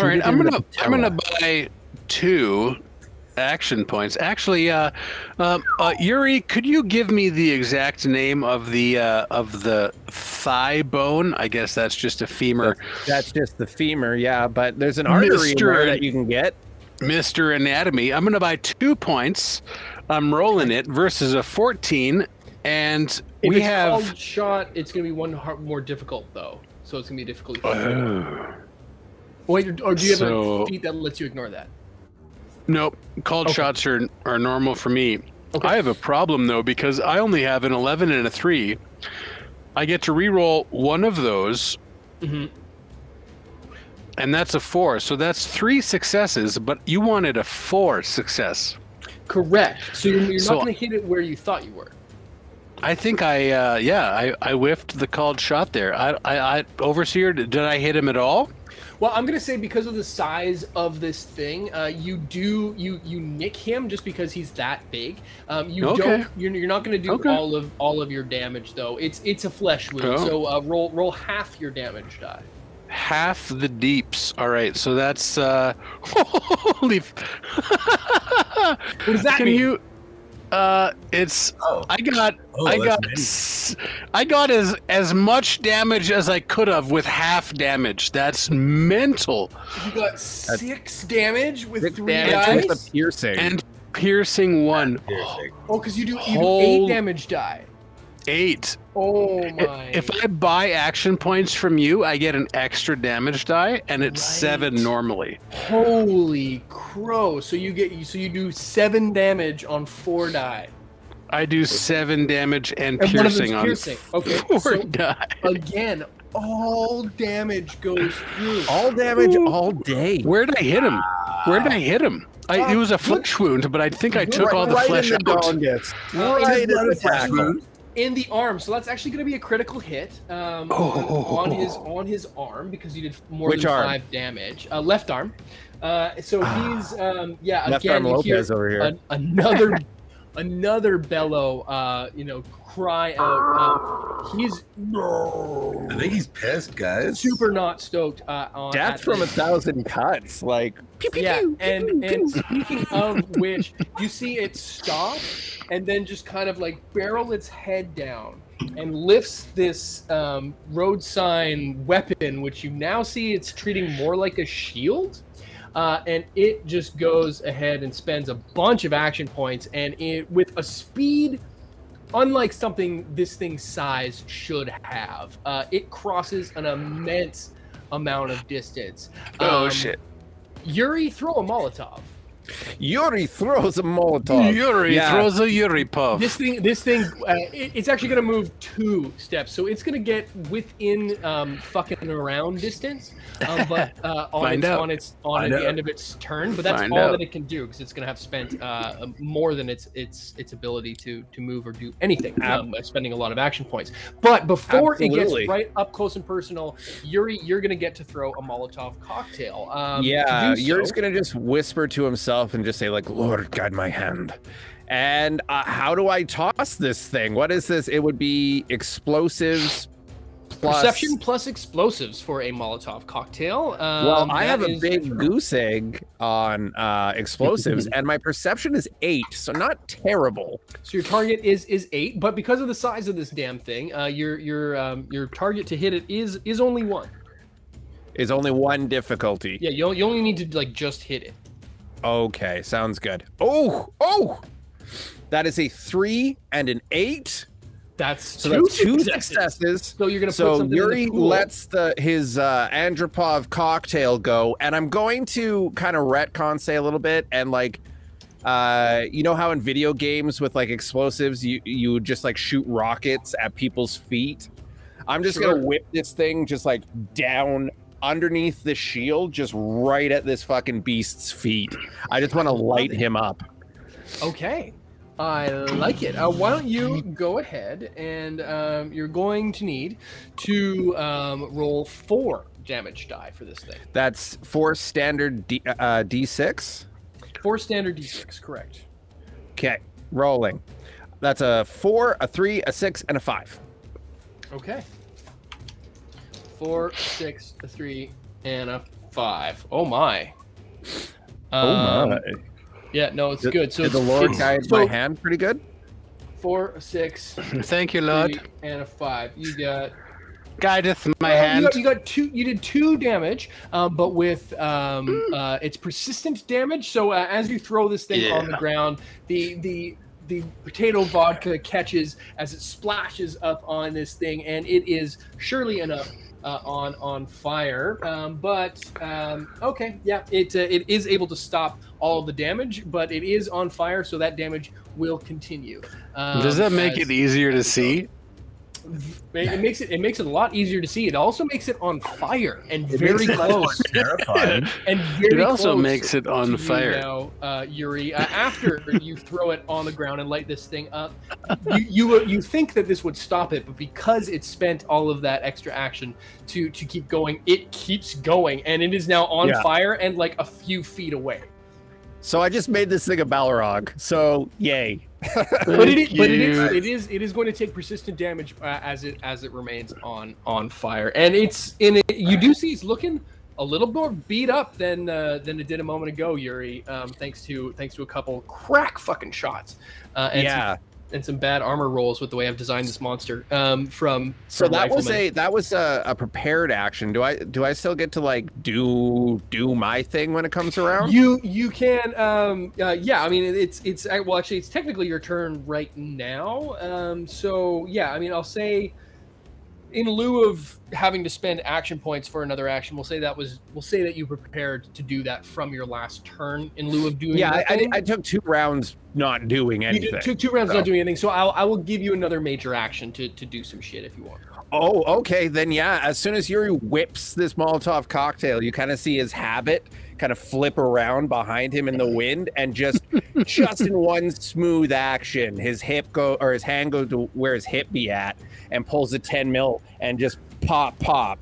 All right, I'm gonna buy 2 action points. Actually, Yuri, could you give me the exact name of the thigh bone? I guess that's just a femur. That's just the femur, yeah. But there's an artery in there that you can get. Mr. Anatomy. I'm gonna buy 2 points. I'm rolling it versus a 14, and if we have called shot. It's gonna be one more difficult though, so it's gonna be a difficulty. Wait, or do you have a feat that lets you ignore that? Nope. Called shots are normal for me. Okay. I have a problem though because I only have an 11 and a 3. I get to re-roll one of those. Mm-hmm. And that's a 4, so that's 3 successes, but you wanted a 4 success. Correct. So you're not going to hit it where you thought you were. I think I whiffed the called shot there. I Overseer, did I hit him at all? Well, I'm going to say because of the size of this thing, you nick him just because he's that big. You're not going to do all of your damage though. It's a flesh wound. So roll half your damage die. Half the deeps. All right, so that's holy. What does that mean? You? It's I got as much damage as I could have with half damage. That's mental. You got 6 damage with 3 dice with a piercing and piercing 1. Oh, because you do 8 damage die. 8. Oh my! If I buy action points from you, I get an extra damage die, and it's 7 normally. Holy crow! So you do 7 damage on 4 die. I do 7 damage and piercing on 4 die. Again, all damage goes through. All damage all day. Where did I hit him? Where did I hit him? It was a flesh wound, but I think I took all the flesh out. Right in the flesh wound. In the arm, so that's actually going to be a critical hit on his arm because you did more than 5 damage. Left arm. So he's Left again arm Lopez over here. Another bellow, cry out. I think he's pissed, guys. Super not stoked on death from 1,000 cuts, like pew, pew, pew, and speaking of which, you see it stop and then just kind of like barrel its head down and lifts this road sign weapon, which you now see it's treating more like a shield. And it just goes ahead and spends a bunch of action points, and it with a speed unlike something this thing's size should have. It crosses an immense amount of distance. Shit. Yuri, throw a Molotov. Yuri throws a Molotov. Yuri throws a Yuri puff. This thing, it's actually going to move 2 steps, so it's going to get within fucking around distance, but on the end of its turn. But that's all that it can do because it's going to have spent more than its ability to move or do anything, spending a lot of action points. But before it gets right up close and personal, Yuri, you're going to get to throw a Molotov cocktail. Yuri's going to just whisper to himself and just say, like, Lord, guide my hand. And how do I toss this thing? What is this? It would be explosives plus... Perception plus explosives for a Molotov cocktail. Well, I have a big goose egg on explosives, and my perception is 8, so not terrible. So your target is 8, but because of the size of this damn thing, your target to hit it is only 1. Is only 1 difficulty. Yeah, you only need to like just hit it. Okay, sounds good. Oh! That is a 3 and an 8. That's two successes. So you're gonna put something Yuri in the pool. lets his Andropov cocktail go, and I'm going to kind of retcon say a little bit and like, you know how in video games with like explosives you would just like shoot rockets at people's feet. I'm just gonna whip this thing just like down underneath the shield, just right at this fucking beast's feet. I just want to light him up. Okay, I like it. Why don't you go ahead and you're going to need to roll 4 damage die for this thing. That's 4 standard D6? 4 standard D6, correct. Okay, rolling. That's a 4, a 3, a 6, and a 5. Okay. 4, 6, a 3, and a 5. Oh my. Oh my. Yeah, no, it's good. So did the Lord guide my hand pretty good? 4, a 6. Thank you, Lord. 3, and a 5. You got guideth my hand. You got 2. You did 2 damage, but with it's persistent damage. So as you throw this thing on the ground, the potato vodka catches as it splashes up on this thing, and it is surely enough on fire. Okay, yeah, it is able to stop all of the damage, but it is on fire, so that damage will continue. Does that make it easier to see? It makes it a lot easier to see. It also makes it on fire and very close. Terrifying. And very it also close makes it on to fire. You now, Yuri, after you throw it on the ground and light this thing up, you think that this would stop it, but because it spent all of that extra action to keep going, it keeps going, and it is now on fire and like a few feet away. So I just made this thing a Balrog. So yay. But it is going to take persistent damage as it remains on fire, and you do see it's looking a little more beat up than it did a moment ago, Yuri. Thanks to a couple crack fucking shots, and some bad armor rolls with the way I've designed this monster. So that was a prepared action. Do I still get to like do my thing when it comes around? You can yeah. I mean it's well actually it's technically your turn right now. So yeah, I mean I'll say in lieu of having to spend action points for another action, we'll say that you were prepared to do that from your last turn in lieu of doing. Yeah, I took 2 rounds not doing anything. You took 2 rounds not doing anything, so I will give you another major action to do some shit if you want. Oh, okay. Then yeah, as soon as Yuri whips this Molotov cocktail, you kind of see his habit kind of flip around behind him in the wind, and just in one smooth action, his hand go to where his hip be at, and pulls a 10 mil and just pop.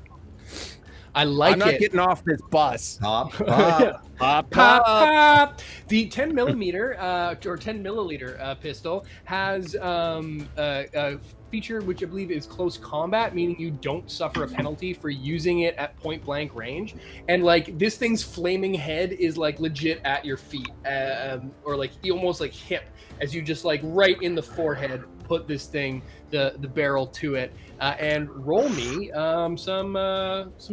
I like it. I'm not getting off this bus. Pop. The 10 millimeter or 10 milliliter pistol has a feature which I believe is close combat, meaning you don't suffer a penalty for using it at point blank range. And like this thing's flaming head is like legit at your feet, or like almost like hip, as you just like right in the forehead put this thing, the barrel to it, and roll me some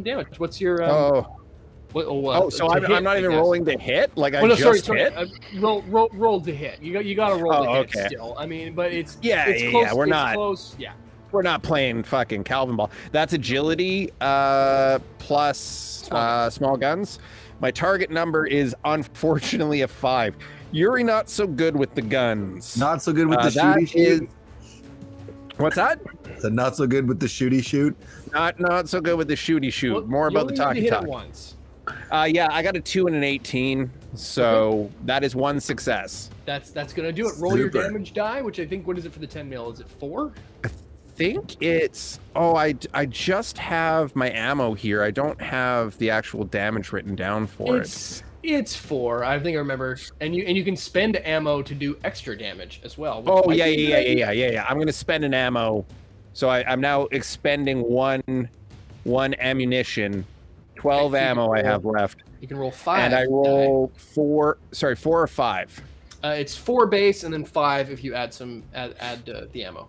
damage. What's your so I'm not even rolling to hit. Like hit. Roll to hit. You got to roll to hit still. I mean, but it's close. We're not close. Yeah, we're not playing fucking Calvin ball. That's agility plus small guns. My target number is unfortunately a 5. Yuri not so good with the guns. Not so good with the shooty shoot. What's that? So not so good with the shooty shoot. Not so good with the shooty shoot. Well, more about the talky talk. Once. Yeah, I got a 2 and an 18, so that is 1 success. That's gonna do it. Roll your damage die, which I think, what is it for the 10 mil? Is it 4? I think it's I just have my ammo here. I don't have the actual damage written down for it. It's 4. I think I remember, and you can spend ammo to do extra damage as well. Oh yeah. I'm gonna spend an ammo, so I'm now expending one ammunition. 12 ammo I have left. You can roll 5. And I roll 4 or 5. It's 4 base and then 5 if you add the ammo.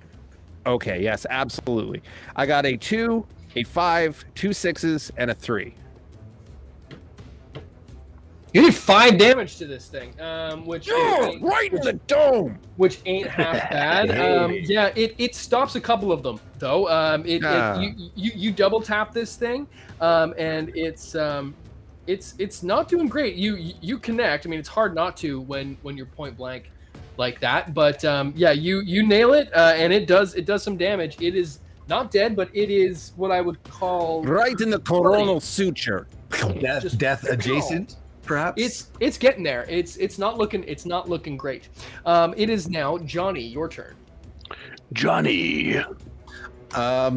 Okay, yes, absolutely. I got a 2, a 5, 2 6s, and a 3. You did 5 damage to this thing, which right in the dome, which ain't half bad. Yeah, it stops a couple of them though. You double tap this thing, and it's not doing great. You connect. I mean, it's hard not to when you're point blank like that. But yeah, you nail it, and it does some damage. It is not dead, but it is what I would call right in the coronal suture. Death adjacent. Perhaps it's getting there. It's not looking great. It is now Johnny, your turn. Johnny.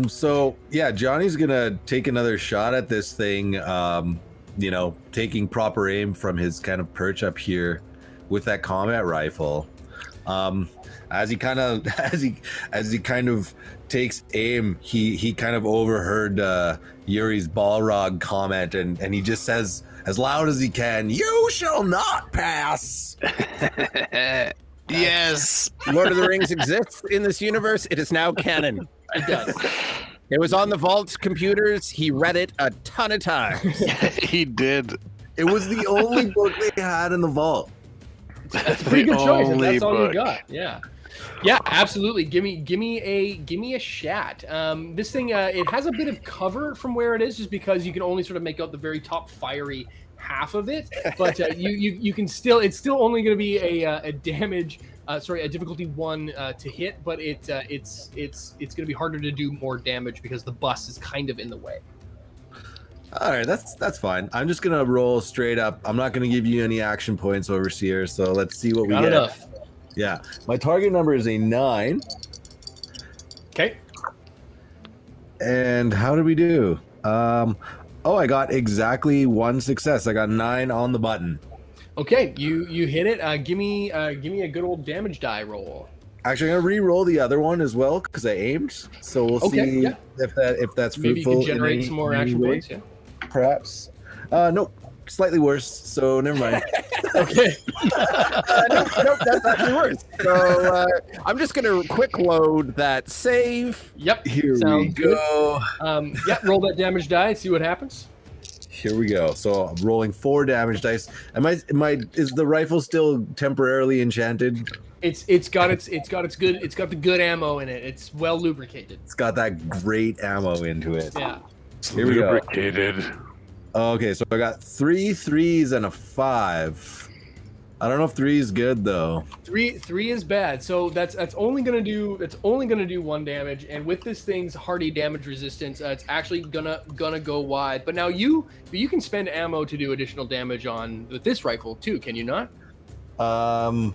So yeah, Johnny's gonna take another shot at this thing. Taking proper aim from his kind of perch up here with that combat rifle. As he kind of takes aim, he kind of overheard Yuri's Balrog comment, and he just says as loud as he can, "You shall not pass." Yes. Lord of the Rings exists in this universe. It is now canon. It does. It was on the Vault computers. He read it a ton of times. He did. It was the only book they had in the Vault. That's a pretty good choice. If that's all you got. Yeah. Yeah, absolutely. Give me a shat. This thing it has a bit of cover from where it is, just because you can only sort of make out the very top fiery half of it. But you can still, it's still only going to be a damage. A difficulty 1 to hit, but it's going to be harder to do more damage because the bus is kind of in the way. All right, that's fine. I'm just gonna roll straight up. I'm not gonna give you any action points, Overseer. So let's see what we get. Enough. Yeah, my target number is a 9. Okay. And how did we do? I got exactly 1 success. I got 9 on the button. Okay, you hit it. Give me a good old damage die roll. Actually, I'm gonna re-roll the other one as well because I aimed. So we'll see if that's maybe fruitful. You can generate some more action points. Yeah. Perhaps. Nope. Slightly worse. So never mind. Okay. Nope. That's actually worse. So I'm just gonna quick load that save. Yep. Here we go. Yeah. Roll that damage die. See what happens. Here we go. So I'm rolling 4 damage dice. Is the rifle still temporarily enchanted? It's got the good ammo in it. It's well lubricated. It's got that great ammo into it. Yeah. Here we go. Lubricated. Okay, so I got 3 3s and a 5. I don't know if 3 is good though. Three is bad. So that's only gonna do 1 damage. And with this thing's hardy damage resistance, it's actually gonna go wide. But now you can spend ammo to do additional damage on with this rifle too. Can you not? I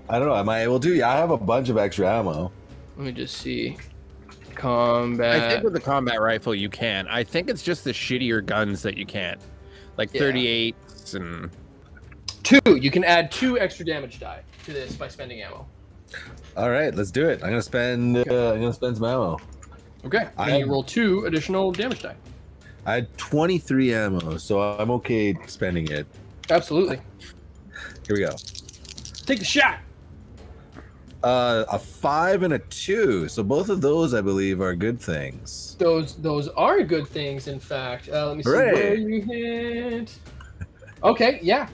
don't know. Am I able to? Yeah, I have a bunch of extra ammo. Let me just see. Combat. I think with the combat rifle you can. I think it's just the shittier guns that you can't. Like 38s and 2. You can add 2 extra damage die to this by spending ammo. All right, let's do it. I'm gonna spend some ammo. Okay. And you roll 2 additional damage die. I had 23 ammo, so I'm okay spending it. Absolutely. Here we go. Take the shot. A 5 and a 2. So both of those, I believe, are good things. Those are good things, in fact. Let me see Hooray. where you hit. Okay, yeah.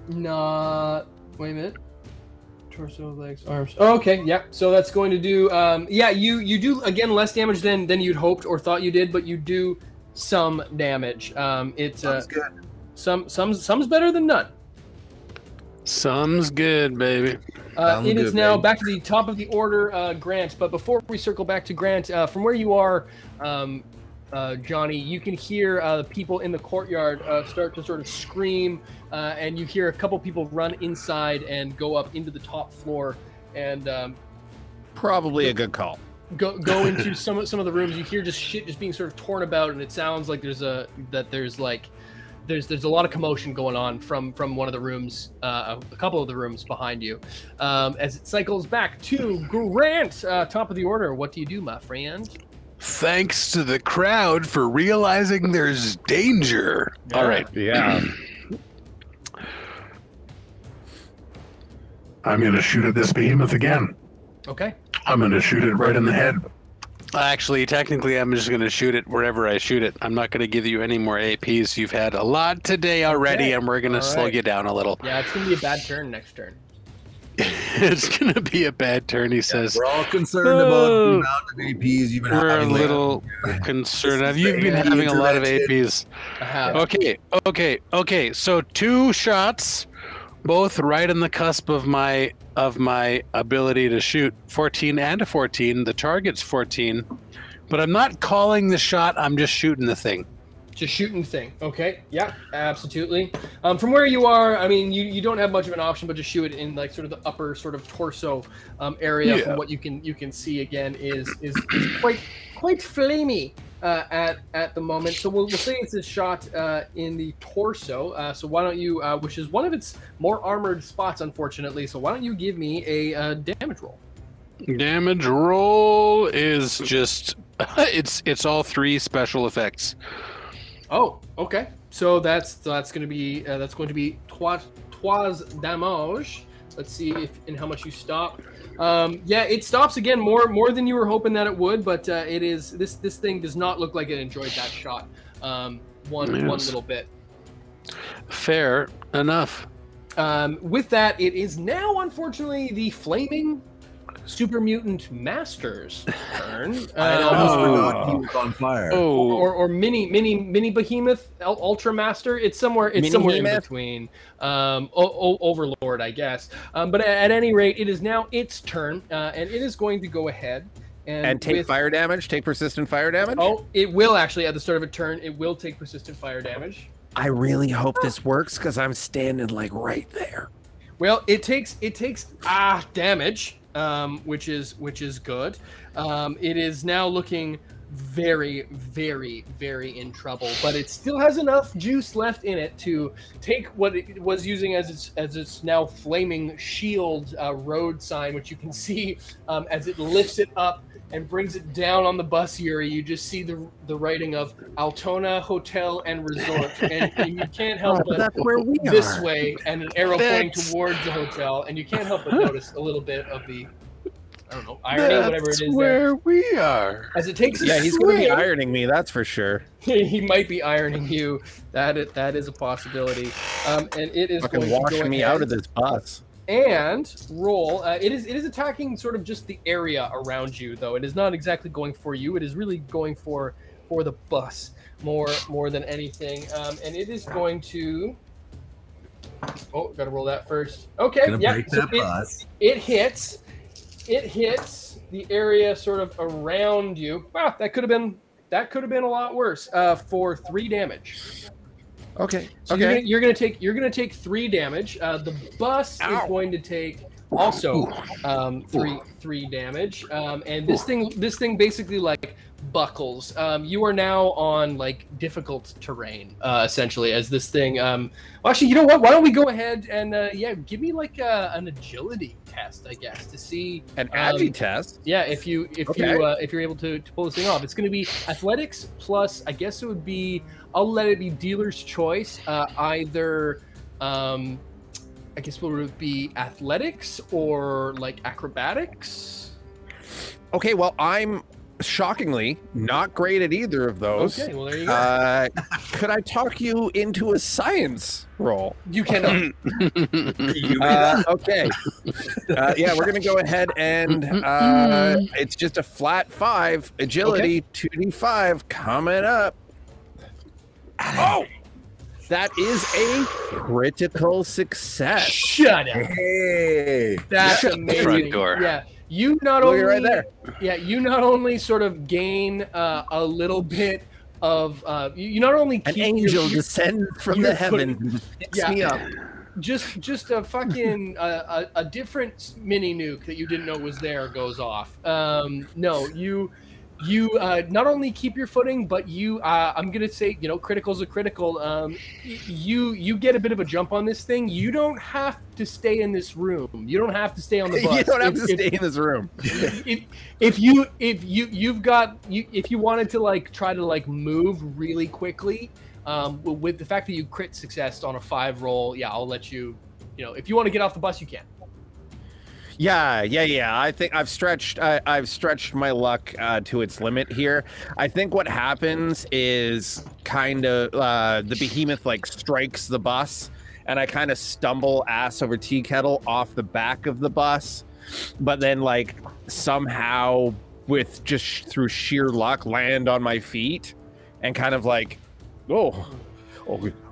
Not. Wait a minute. Torso, legs, arms. Okay, yeah. So that's going to do. Yeah, you do again less damage than you'd hoped or thought you did, but you do some damage. It's good. Some's better than none. Some's good, baby. It is now back to the top of the order, Grant. But before we circle back to Grant, from where you are, Johnny, you can hear the people in the courtyard start to sort of scream, and you hear a couple people run inside and go up into the top floor, and probably a good call. Go into some of the rooms. You hear just shit just being sort of torn about, and it sounds like there's a lot of commotion going on from one of the rooms, a couple of the rooms behind you. As it cycles back to Grant, top of the order. What do you do, my friend? Thanks to the crowd for realizing there's danger. Yeah. All right. Yeah. I'm going to shoot at this behemoth again. Okay. I'm going to shoot it right in the head. Actually, technically, I'm just going to shoot it wherever I shoot it. I'm not going to give you any more APs. You've had a lot today already, and we're going to slow you down a little. Yeah, it's going to be a bad turn next turn. It's going to be a bad turn, he says. We're all concerned about the amount of APs you've been We're having. a little concerned. You've been having a lot of APs. I have. Okay. So 2 shots, both right on the cusp of my ability to shoot. 14 and a 14. The target's 14, but I'm not calling the shot. I'm just shooting the thing. Just shooting the thing. Okay. Yeah, absolutely. From where you are, I mean, you don't have much of an option, but just shoot it in like sort of the upper sort of torso area. Yeah. From what you can see again is quite flamey at the moment. So we'll say it's a shot in the torso. So why don't you, which is one of its more armored spots, unfortunately. So why don't you give me a damage roll? Damage roll is just it's all 3 special effects. Oh, okay. So that's going to be trois damage. Let's see if and how much you stop. Yeah, it stops again more than you were hoping that it would, but it is this thing does not look like it enjoyed that shot. One little bit. Fair enough. With that, it is now unfortunately the flaming Super Mutant Master's turn. I almost forgot he was on fire. Or mini behemoth, Ultra Master. It's somewhere in between. Overlord, I guess. But at any rate, it is now its turn, and it is going to go ahead and take fire damage. Take persistent fire damage. Oh, it will actually at the start of a turn. It will take persistent fire damage. I really hope this works because I'm standing like right there. Well, it takes damage. Which is good. It is now looking very, very, very in trouble, but it still has enough juice left in it to take what it was using as its now flaming shield road sign, which you can see as it lifts it up and brings it down on the bus, Yuri. You just see the writing of Altona Hotel and Resort, and you can't help but that's where we this are. way, and an arrow pointing towards the hotel, and you can't help but notice a little bit of the, I don't know, irony, whatever it is. Where we are. As it takes Yeah, he's going to be ironing me, that's for sure. He might be ironing you. That is a possibility. And it is Fucking going to washing go me ahead out of this bus. and roll. It is attacking sort of just the area around you, though. It is not exactly going for you. It is really going for the bus more than anything. And it is going to Oh, gotta roll that first. Okay, Gonna break that bus. It hits. It hits the area sort of around you. Wow, that could have been a lot worse. For 3 damage. Okay. So okay. you're gonna take 3 damage. The bus is going to take also 3 damage. And this thing basically like buckles. You are now on like difficult terrain, essentially, as this thing. Well, actually, you know what? Why don't we go ahead and give me like an agility test, I guess, to see an agi test. Yeah, if you're able to pull this thing off, it's going to be athletics plus. I guess it would be. I'll let it be dealer's choice. Either. I guess what would it be, athletics or like acrobatics? Okay, well, I'm shockingly not great at either of those. Okay, well, there you go. Could I talk you into a science roll? You cannot. Okay. Yeah, we're going to go ahead and it's just a flat 5. Agility, 2d5 coming up. Oh! That is a critical success. Shut up. Hey. That's Shut amazing. the front door. Yeah. You not only right there. Yeah, you not only sort of gain a little bit of you not only keep an angel your, descends from your the heavens and picks me up. Just a fucking a different mini nuke that you didn't know was there goes off. No, you not only keep your footing, but you I'm gonna say, you know, critical's a critical. You get a bit of a jump on this thing. You don't have to stay in this room. You don't have to stay on the bus. You don't have to stay in this room. If you wanted to like try to like move really quickly, with the fact that you crit success on a 5 roll, yeah, I'll let you. You know, if you want to get off the bus, you can. Yeah. I think I've stretched my luck to its limit here. I think what happens is kind of the behemoth like strikes the bus, and I kind of stumble ass over tea kettle off the back of the bus, but then like somehow with just through sheer luck land on my feet, and kind of like, oh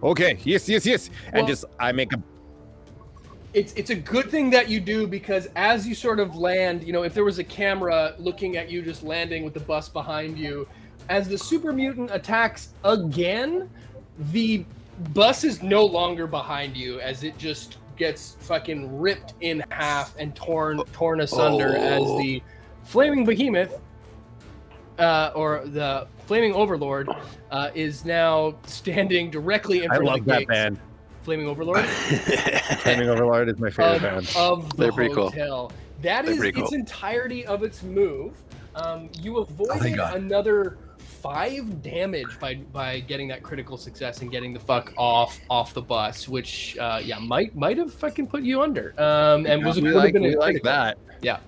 okay, yes, and just I make a. It's a good thing that you do, because as you sort of land, you know, if there was a camera looking at you just landing with the bus behind you, as the super mutant attacks again, the bus is no longer behind you, as it just gets fucking ripped in half and torn asunder as the flaming behemoth or the flaming overlord is now standing directly in front of the gates. I love that band. Flaming Overlord? Flaming Overlord is my favorite band. Of the They're pretty hotel. Cool. That is its entirety of its move. You avoided another 5 damage by getting that critical success and getting the fuck off the bus, which might have fucking put you under. And was we like that. Yeah.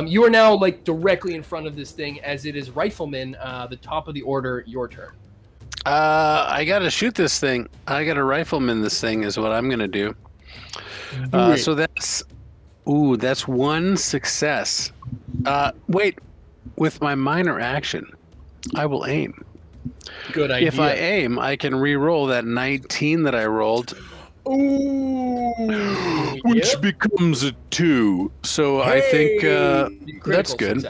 You are now like directly in front of this thing, as it is Rifleman, the top of the order. Your turn. I gotta shoot this thing. I gotta rifleman this thing is what I'm gonna do. So that's 1 success. Wait, with my minor action, I will aim. Good idea. If I aim, I can re-roll that 19 that I rolled. Ooh, which becomes a 2. So I think that's good.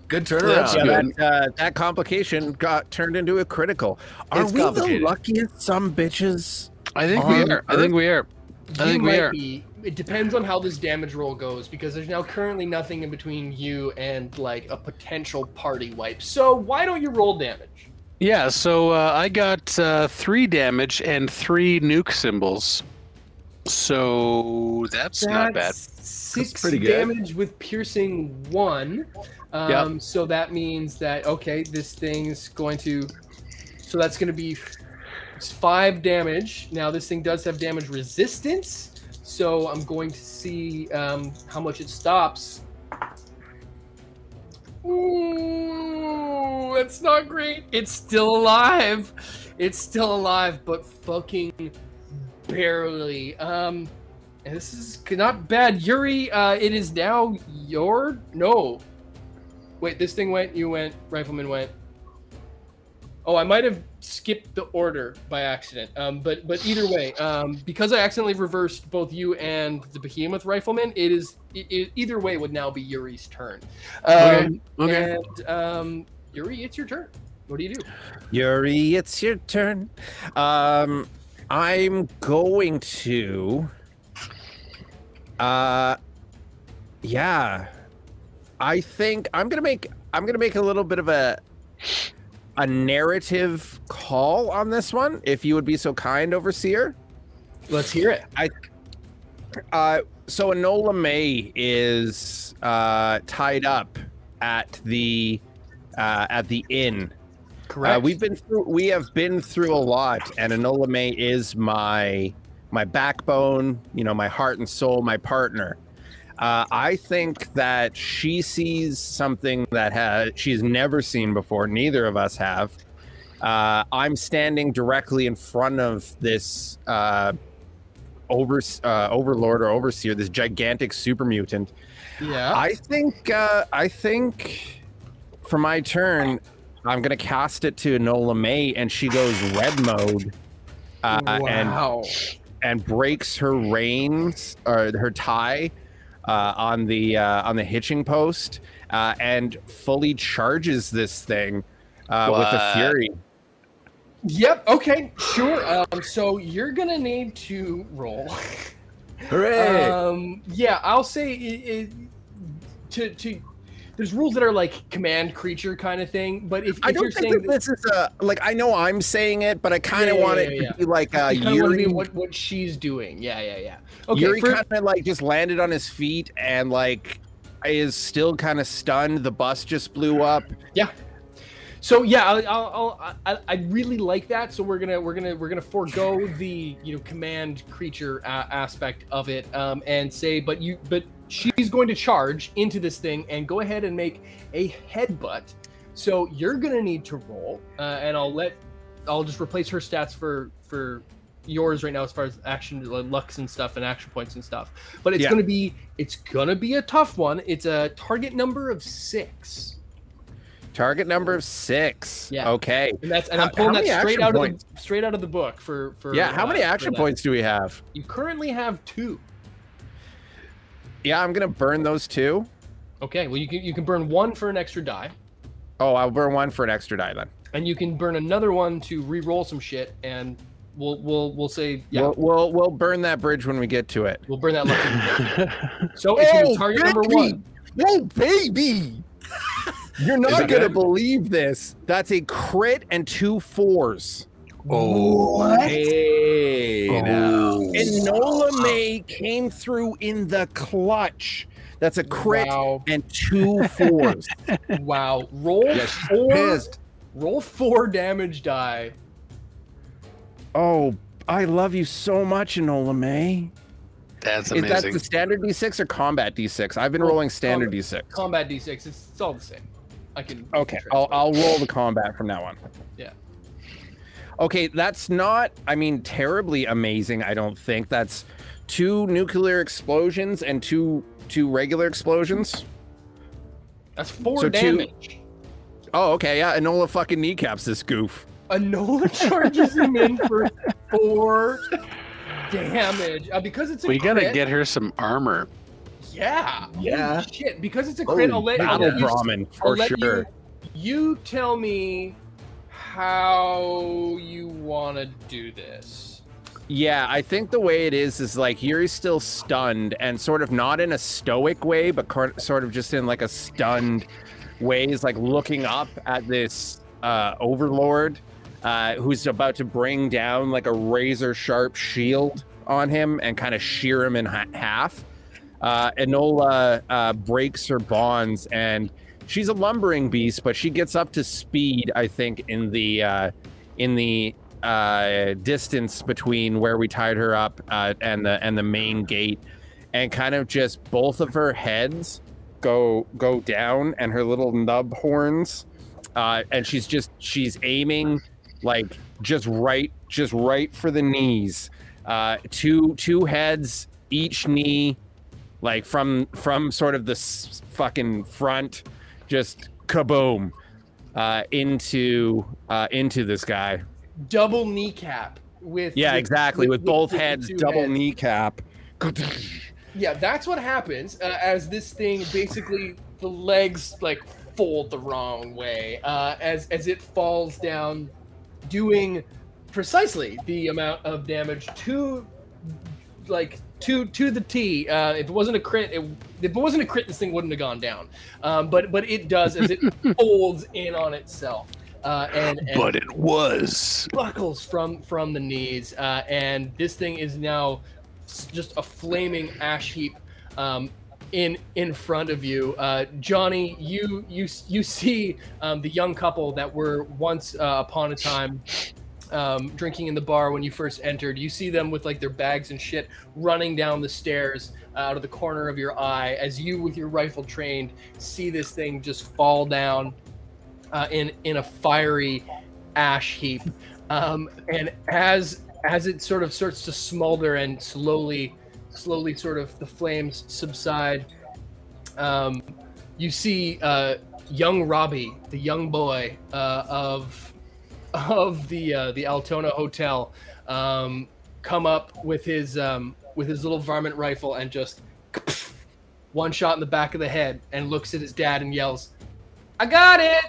Good turnaround. Yeah, that complication got turned into a critical. Are we the luckiest some bitches? I think we are. I think we are. I think we are. It depends on how this damage roll goes, because there's now currently nothing in between you and like a potential party wipe. So why don't you roll damage? Yeah, so I got 3 damage and 3 nuke symbols. So that's not bad. 6 damage with piercing 1. So that means that, okay, this thing's going to, so that's going to be 5 damage. Now this thing does have damage resistance, so I'm going to see how much it stops. Ooh, that's not great. It's still alive. It's still alive, but fucking barely. And this is not bad. Yuri, it is now your... No. Wait, this thing went, you went, Rifleman went. Oh, I might have skipped the order by accident. But either way, because I accidentally reversed both you and the Behemoth Rifleman, either way would now be Yuri's turn. Okay. And Yuri, it's your turn. What do you do? Yuri, it's your turn. I'm going to. Yeah. I think I'm gonna make a little bit of a narrative call on this one, if you would be so kind, Overseer. Let's hear it. So Enola May is tied up at the inn. Correct. We have been through a lot, and Enola May is my backbone, my heart and soul, my partner. I think that she sees something that she's never seen before. Neither of us have. I'm standing directly in front of this overlord or overseer, this gigantic super mutant. Yeah. I think for my turn, I'm gonna cast it to Enola May, and she goes red mode, Wow. and breaks her reins or her tie on the hitching post, and fully charges this thing with a fury. Yep. Okay. Sure. So you're gonna need to roll. Hooray! Yeah. I'll say there's rules that are like command creature kind of thing, but if I don't you're think saying that this is I know I'm saying it, but I kind of want it to be like Yuri. What she's doing. Yeah. Okay. Yuri kind of like just landed on his feet and like is still kind of stunned. The bus just blew up. Yeah. So yeah, I really like that. So we're gonna forego the command creature aspect of it, and say, but she's going to charge into this thing and go ahead and make a headbutt. So you're gonna need to roll, and I'll just replace her stats for yours right now as far as action lucks and stuff and action points and stuff. But it's gonna be a tough one. It's a target number of 6. Target number of 6. Yeah. Okay. And I'm pulling that straight out of the book for how many action points do we have? You currently have 2. Yeah, I'm gonna burn those 2. Okay. Well, you can burn 1 for an extra die. Oh, I'll burn 1 for an extra die then. And you can burn another one to re-roll some shit, and we'll say We'll burn that bridge when we get to it. We'll burn that lucky. So it's gonna be target number 1. Oh baby! You're not gonna believe this. That's a crit and 2 4s. Oh, what? Hey, now. Enola May came through in the clutch. That's a crit and 2 4s. Wow. Roll 4 damage die. Oh, I love you so much, Enola May. That's amazing. Is that the standard D6 or combat D6? I've been rolling standard D6. Combat D6. It's all the same. Okay, I'll roll the combat from now on. Yeah. Okay, that's not, terribly amazing, I don't think. That's 2 nuclear explosions and 2 regular explosions. That's 4 damage. Oh, okay, yeah, Enola fucking kneecaps this goof. Enola charges him in for 4 damage. Because it's a crit. We gotta get her some armor. Yeah. Yeah. Holy shit. Because it's a crit, I'll let Brahmin, for sure. You tell me how you want to do this. Yeah, I think the way it is like Yuri's still stunned, and sort of not in a stoic way, but sort of just in like a stunned way. He's like looking up at this overlord who's about to bring down like a razor sharp shield on him and kind of shear him in half. Enola breaks her bonds, and she's a lumbering beast, but she gets up to speed, I think, in the distance between where we tied her up and the main gate, and kind of just both of her heads go down, and her little nub horns, and she's aiming like just right for the knees. Two heads, each knee, like from sort of the fucking front, just kaboom. into this guy. Double kneecap with exactly with both the heads, two double heads. kneecap. Yeah, that's what happens as this thing basically the legs like fold the wrong way as it falls down, doing precisely the amount of damage to the T. If it wasn't a crit, this thing wouldn't have gone down. But it does as it folds in on itself. But it was buckles from the knees, and this thing is now just a flaming ash heap in front of you. Johnny, you see the young couple that were once upon a time drinking in the bar when you first entered. You see them with like their bags and shit running down the stairs out of the corner of your eye as you, with your rifle trained, see this thing just fall down in a fiery ash heap. And as it sort of starts to smolder and slowly sort of the flames subside, you see young Robbie, the young boy of the Altona Hotel, come up with his little varmint rifle and just one shot in the back of the head, and looks at his dad and yells, "I got it!"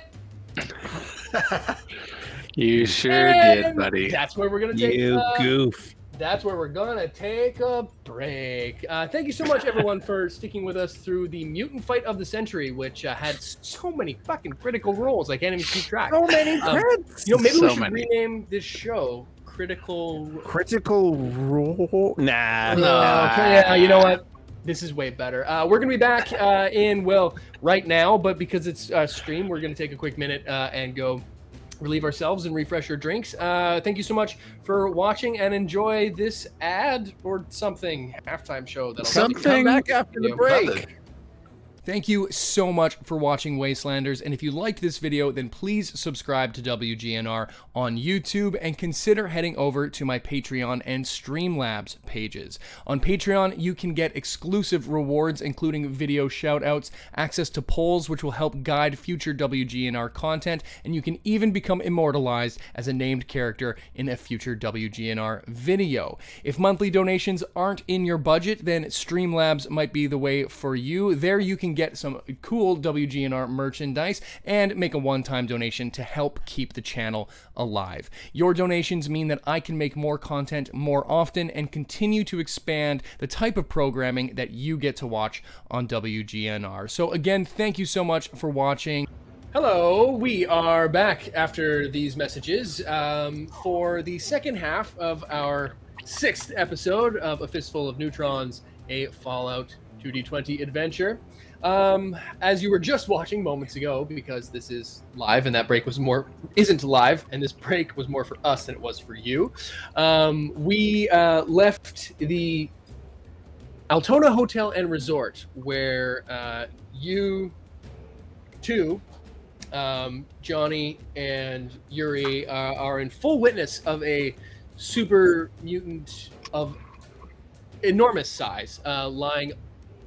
You sure did, buddy. That's where we're gonna take goof. That's where we're gonna take a break. Thank you so much, everyone, for sticking with us through the mutant fight of the century, which had so many fucking critical roles. I can't even keep track. So many crits. Maybe we should rename this show Critical Role. Nah. Okay, yeah, you know what? This is way better. We're gonna be back right now, but because it's stream, we're gonna take a quick minute and go relieve ourselves and refresh our drinks. Thank you so much for watching, and enjoy this ad or something halftime show that'll come back after the break. Thank you so much for watching, Wastelanders, and if you liked this video, then please subscribe to WGNR on YouTube and consider heading over to my Patreon and Streamlabs pages. On Patreon, you can get exclusive rewards, including video shoutouts, access to polls, which will help guide future WGNR content, and you can even become immortalized as a named character in a future WGNR video. If monthly donations aren't in your budget, then Streamlabs might be the way for you. There you can get some cool WGNR merchandise and make a one-time donation to help keep the channel alive. Your donations mean that I can make more content more often and continue to expand the type of programming that you get to watch on WGNR. So again, thank you so much for watching. Hello, we are back after these messages for the second half of our 6th episode of A Fistful of Neutrons, a Fallout 2D20 adventure. As you were just watching moments ago, because this is live and that break isn't live, and this break was more for us than it was for you, we left the Altona Hotel and Resort, where you two, Johnny and Yuri, are in full witness of a super mutant of enormous size lying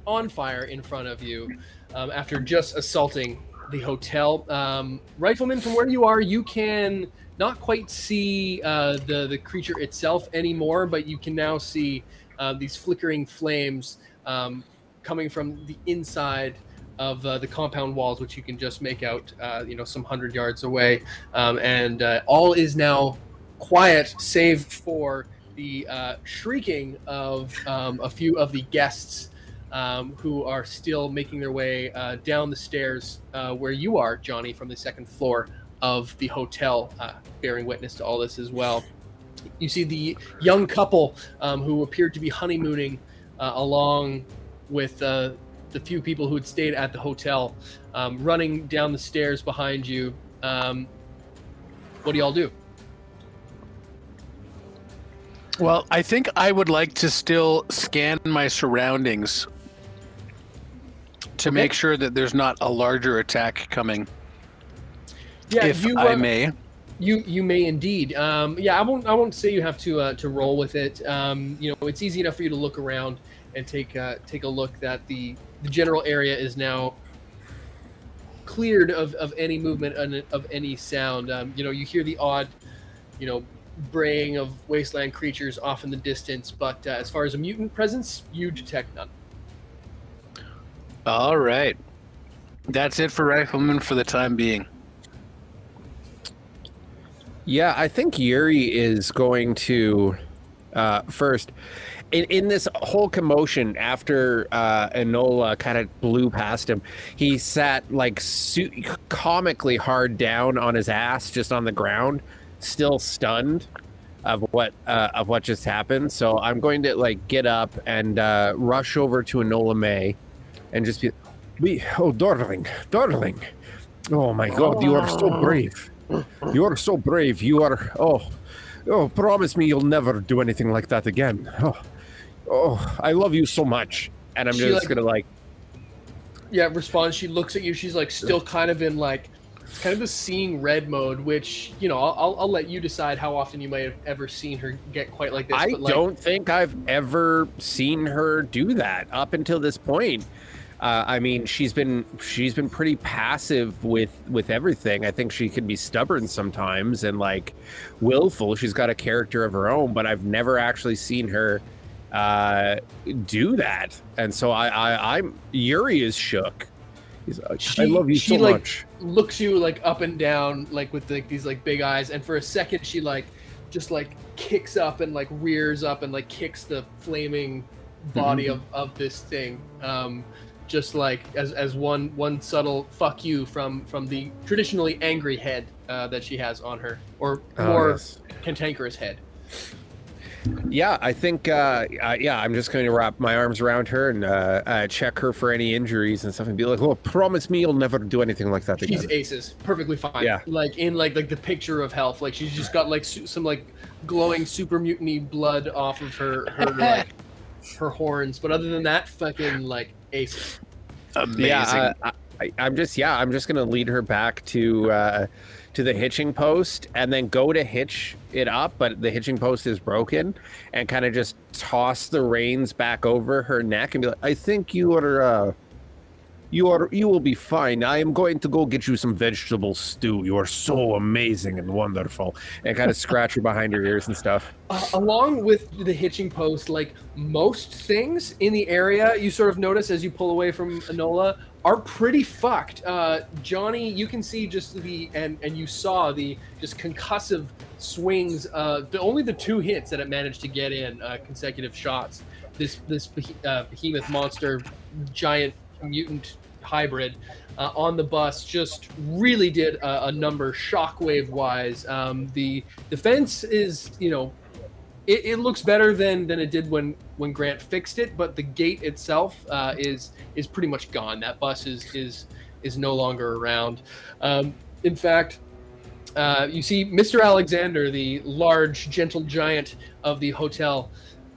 on fire in front of you after just assaulting the hotel. Rifleman, from where you are, you can not quite see the creature itself anymore, but you can now see these flickering flames coming from the inside of the compound walls, which you can just make out, some 100 yards away. And all is now quiet, save for the shrieking of a few of the guests who are still making their way down the stairs where you are, Johnny, from the 2nd floor of the hotel, bearing witness to all this as well. You see the young couple who appeared to be honeymooning along with the few people who had stayed at the hotel running down the stairs behind you. What do y'all do? Well, I think I would like to still scan my surroundings to make sure that there's not a larger attack coming. Yeah, if I may. You may indeed. Yeah, I won't say you have to roll with it. It's easy enough for you to look around and take a look that the general area is now cleared of any movement and of any sound. You know, you hear the odd, you know, braying of wasteland creatures off in the distance, but as far as a mutant presence, you detect none. All right. That's it for Rifleman for the time being. Yeah, I think Yuri is going to first, in this whole commotion after Enola kind of blew past him, he sat like comically hard down on his ass, just on the ground, still stunned of what just happened. So I'm going to like get up and rush over to Enola May and just be, oh darling, oh my God, you are so brave. You are so brave. You are, oh, promise me you'll never do anything like that again. Oh, I love you so much. And I'm just gonna like, yeah, responds. She looks at you. She's like still kind of in like, kind of the seeing red mode, which, you know, I'll let you decide how often you might have ever seen her get quite like this. I but like, don't think I've ever seen her do that up until this point. I mean, she's been pretty passive with everything. I think she can be stubborn sometimes and like willful. She's got a character of her own, but I've never actually seen her do that. And so I'm Yuri is shook. He's like, I love you so much. Looks you like up and down, like with like these like big eyes, and for a second she like just like kicks up and like rears up and like kicks the flaming body of this thing. Just like as one subtle fuck you from the traditionally angry head that she has on her, or more cantankerous head. Yeah, I think yeah, I'm just going to wrap my arms around her and check her for any injuries and stuff, and be like, "Oh, promise me you'll never do anything like that again." She's aces, perfectly fine. Yeah, like in like the picture of health. Like she's just got like some like glowing super mutiny blood off of her like her horns, but other than that, fucking like aces. Amazing. Yeah, I'm just gonna lead her back to the hitching post and then go to hitch it up, but the hitching post is broken, and kind of just toss the reins back over her neck and be like, I think you will be fine. I am going to go get you some vegetable stew. You are so amazing and wonderful. And kind of scratch her behind her ears and stuff. Along with the hitching post, like most things in the area, you sort of notice as you pull away from Enola are pretty fucked. Johnny, you can see just and you saw the just concussive swings. Only the 2 hits that it managed to get in consecutive shots. This behemoth monster, giant mutant hybrid on the bus just really did a number shockwave wise. The defense is, you know, it looks better than it did when Grant fixed it, but the gate itself is pretty much gone. That bus is no longer around. In fact, you see Mr. Alexander, the large gentle giant of the hotel,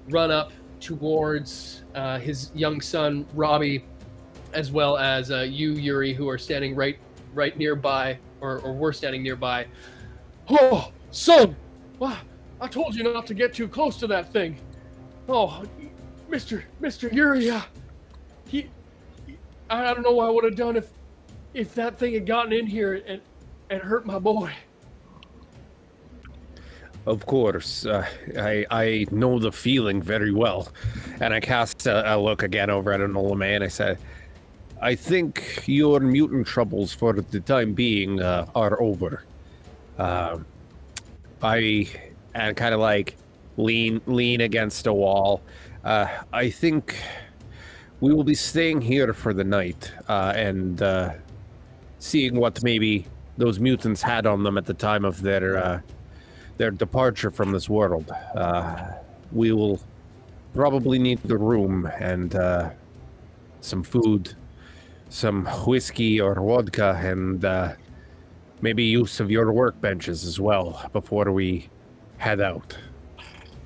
run up towards his young son Robbie, as well as you, Yuri, who are standing right nearby, or were standing nearby. Oh, son! Wow, I told you not to get too close to that thing. Oh, Mr. Yuri, I don't know what I would have done if that thing had gotten in here and hurt my boy. Of course, I know the feeling very well, and I cast a look again over at Enola May, and I said, I think your mutant troubles for the time being are over. I kind of like lean against a wall. I think we will be staying here for the night and seeing what maybe those mutants had on them at the time of their departure from this world. We will probably need the room and some food, some whiskey or vodka, and maybe use of your workbenches as well before we head out.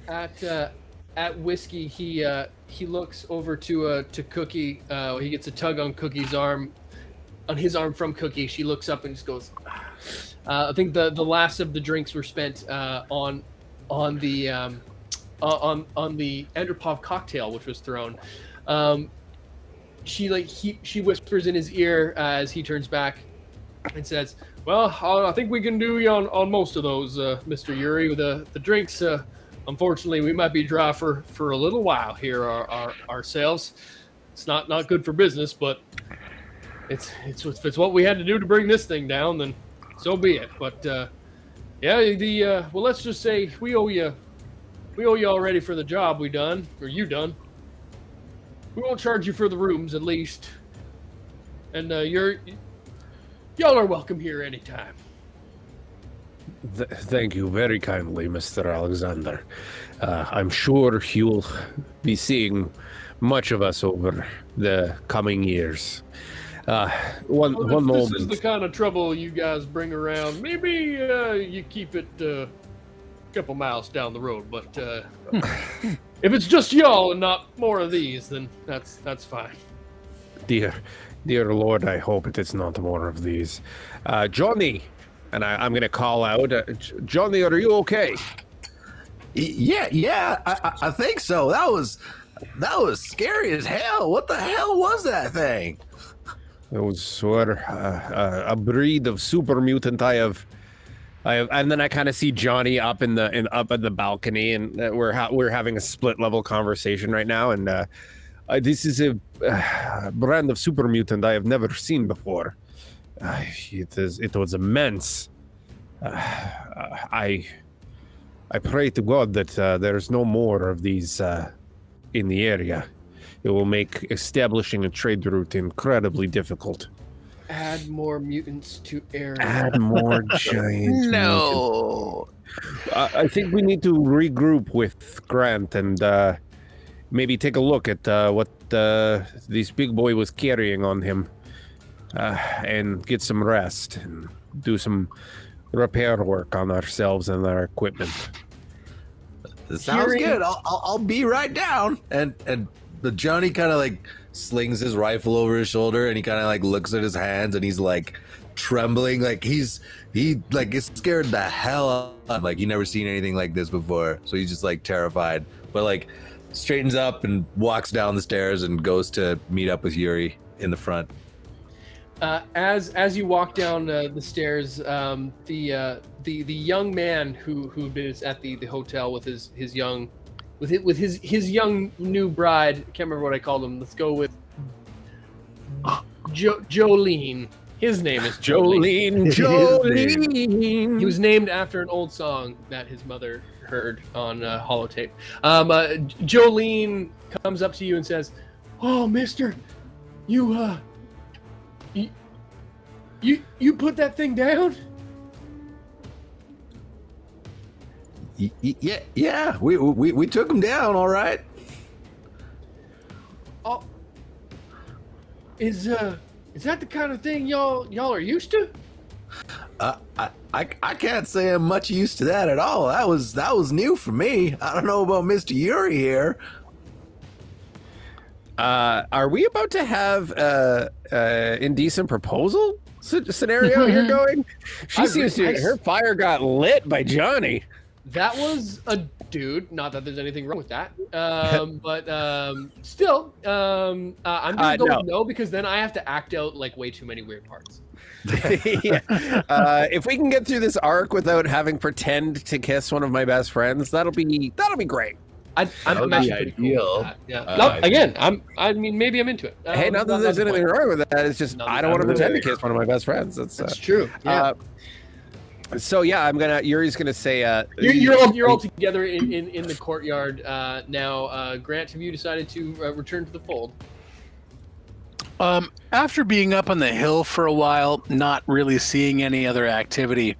At whiskey, he looks over to Cookie. He gets a tug on Cookie's arm, on his arm from Cookie. She looks up and just goes. I think the last of the drinks were spent on the Andropov cocktail, which was thrown. She whispers in his ear as he turns back and says, "Well, I think we can do you on most of those, Mr. Yuri. With the drinks, unfortunately, we might be dry for a little while here ourselves. It's not good for business, but if it's what we had to do to bring this thing down, then so be it. But yeah, well, let's just say we owe you already for the job you done. We won't charge you for the rooms, at least, and y'all are welcome here anytime." Thank you very kindly, Mr. Alexander. I'm sure you'll be seeing much of us over the coming years. One moment. This is the kind of trouble you guys bring around. Maybe you keep it a couple miles down the road, but if it's just y'all and not more of these, then that's fine. Dear Lord, I hope it is not more of these. Johnny, and I'm going to call out, Johnny, are you okay? Yeah, I think so. That was scary as hell. What the hell was that thing? It was a breed of super mutant. I have, and then I kind of see Johnny up at the balcony, and we're having a split level conversation right now, and this is a brand of super mutant I have never seen before. It was immense. I pray to God that there's no more of these in the area. It will make establishing a trade route incredibly difficult. Add more mutants to area. Add more giant. No. I think we need to regroup with Grant and maybe take a look at what this big boy was carrying on him. And get some rest and do some repair work on ourselves and our equipment. Sounds good. I'll be right down. And the Johnny kind of like slings his rifle over his shoulder, and he kind of like looks at his hands, and he's like trembling, like he like is scared the hell out. Like he never seen anything like this before, so he's just like terrified. But like straightens up and walks down the stairs and goes to meet up with Yuri in the front. As you walk down the stairs, the young man who is at the hotel with his young new bride, I can't remember what I called him. Let's go with Jolene. His name is Jolene. Jolene. He was named after an old song that his mother heard on holotape. Jolene comes up to you and says, "Oh, mister, you put that thing down?" Yeah, we took him down, all right. Oh, is that the kind of thing y'all are used to? I can't say I'm much used to that at all. That was new for me. I don't know about Mr. Yuri here. Are we about to have indecent proposal scenario here going? She seems to. Her fire got lit by Johnny. That was a dude. Not that there's anything wrong with that. But still, I'm gonna go with no, because then I have to act out like way too many weird parts. Yeah. If we can get through this arc without having pretend to kiss one of my best friends, that'll be great. I'm actually pretty cool with that. Yeah. I mean, maybe I'm into it. Hey, not that there's anything wrong with that. It's just I don't want to pretend to kiss one of my best friends. That's true. Yeah. So yeah, Yuri's gonna say. You're all together in the courtyard now. Grant, have you decided to return to the fold? After being up on the hill for a while, not really seeing any other activity,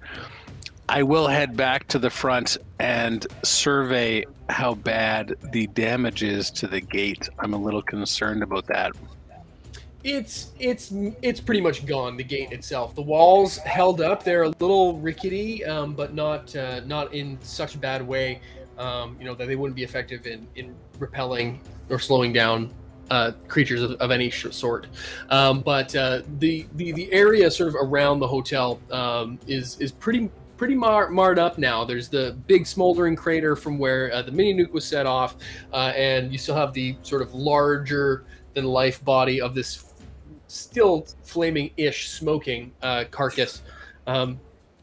I will head back to the front and survey how bad the damage is to the gate. I'm a little concerned about that. It's pretty much gone. The gate itself, the walls held up. They're a little rickety, but not in such a bad way, that they wouldn't be effective in repelling or slowing down creatures of any sort. But the area sort of around the hotel is pretty marred up now. There's the big smoldering crater from where the mini nuke was set off, and you still have the sort of larger than life body of this still flaming-ish, smoking carcass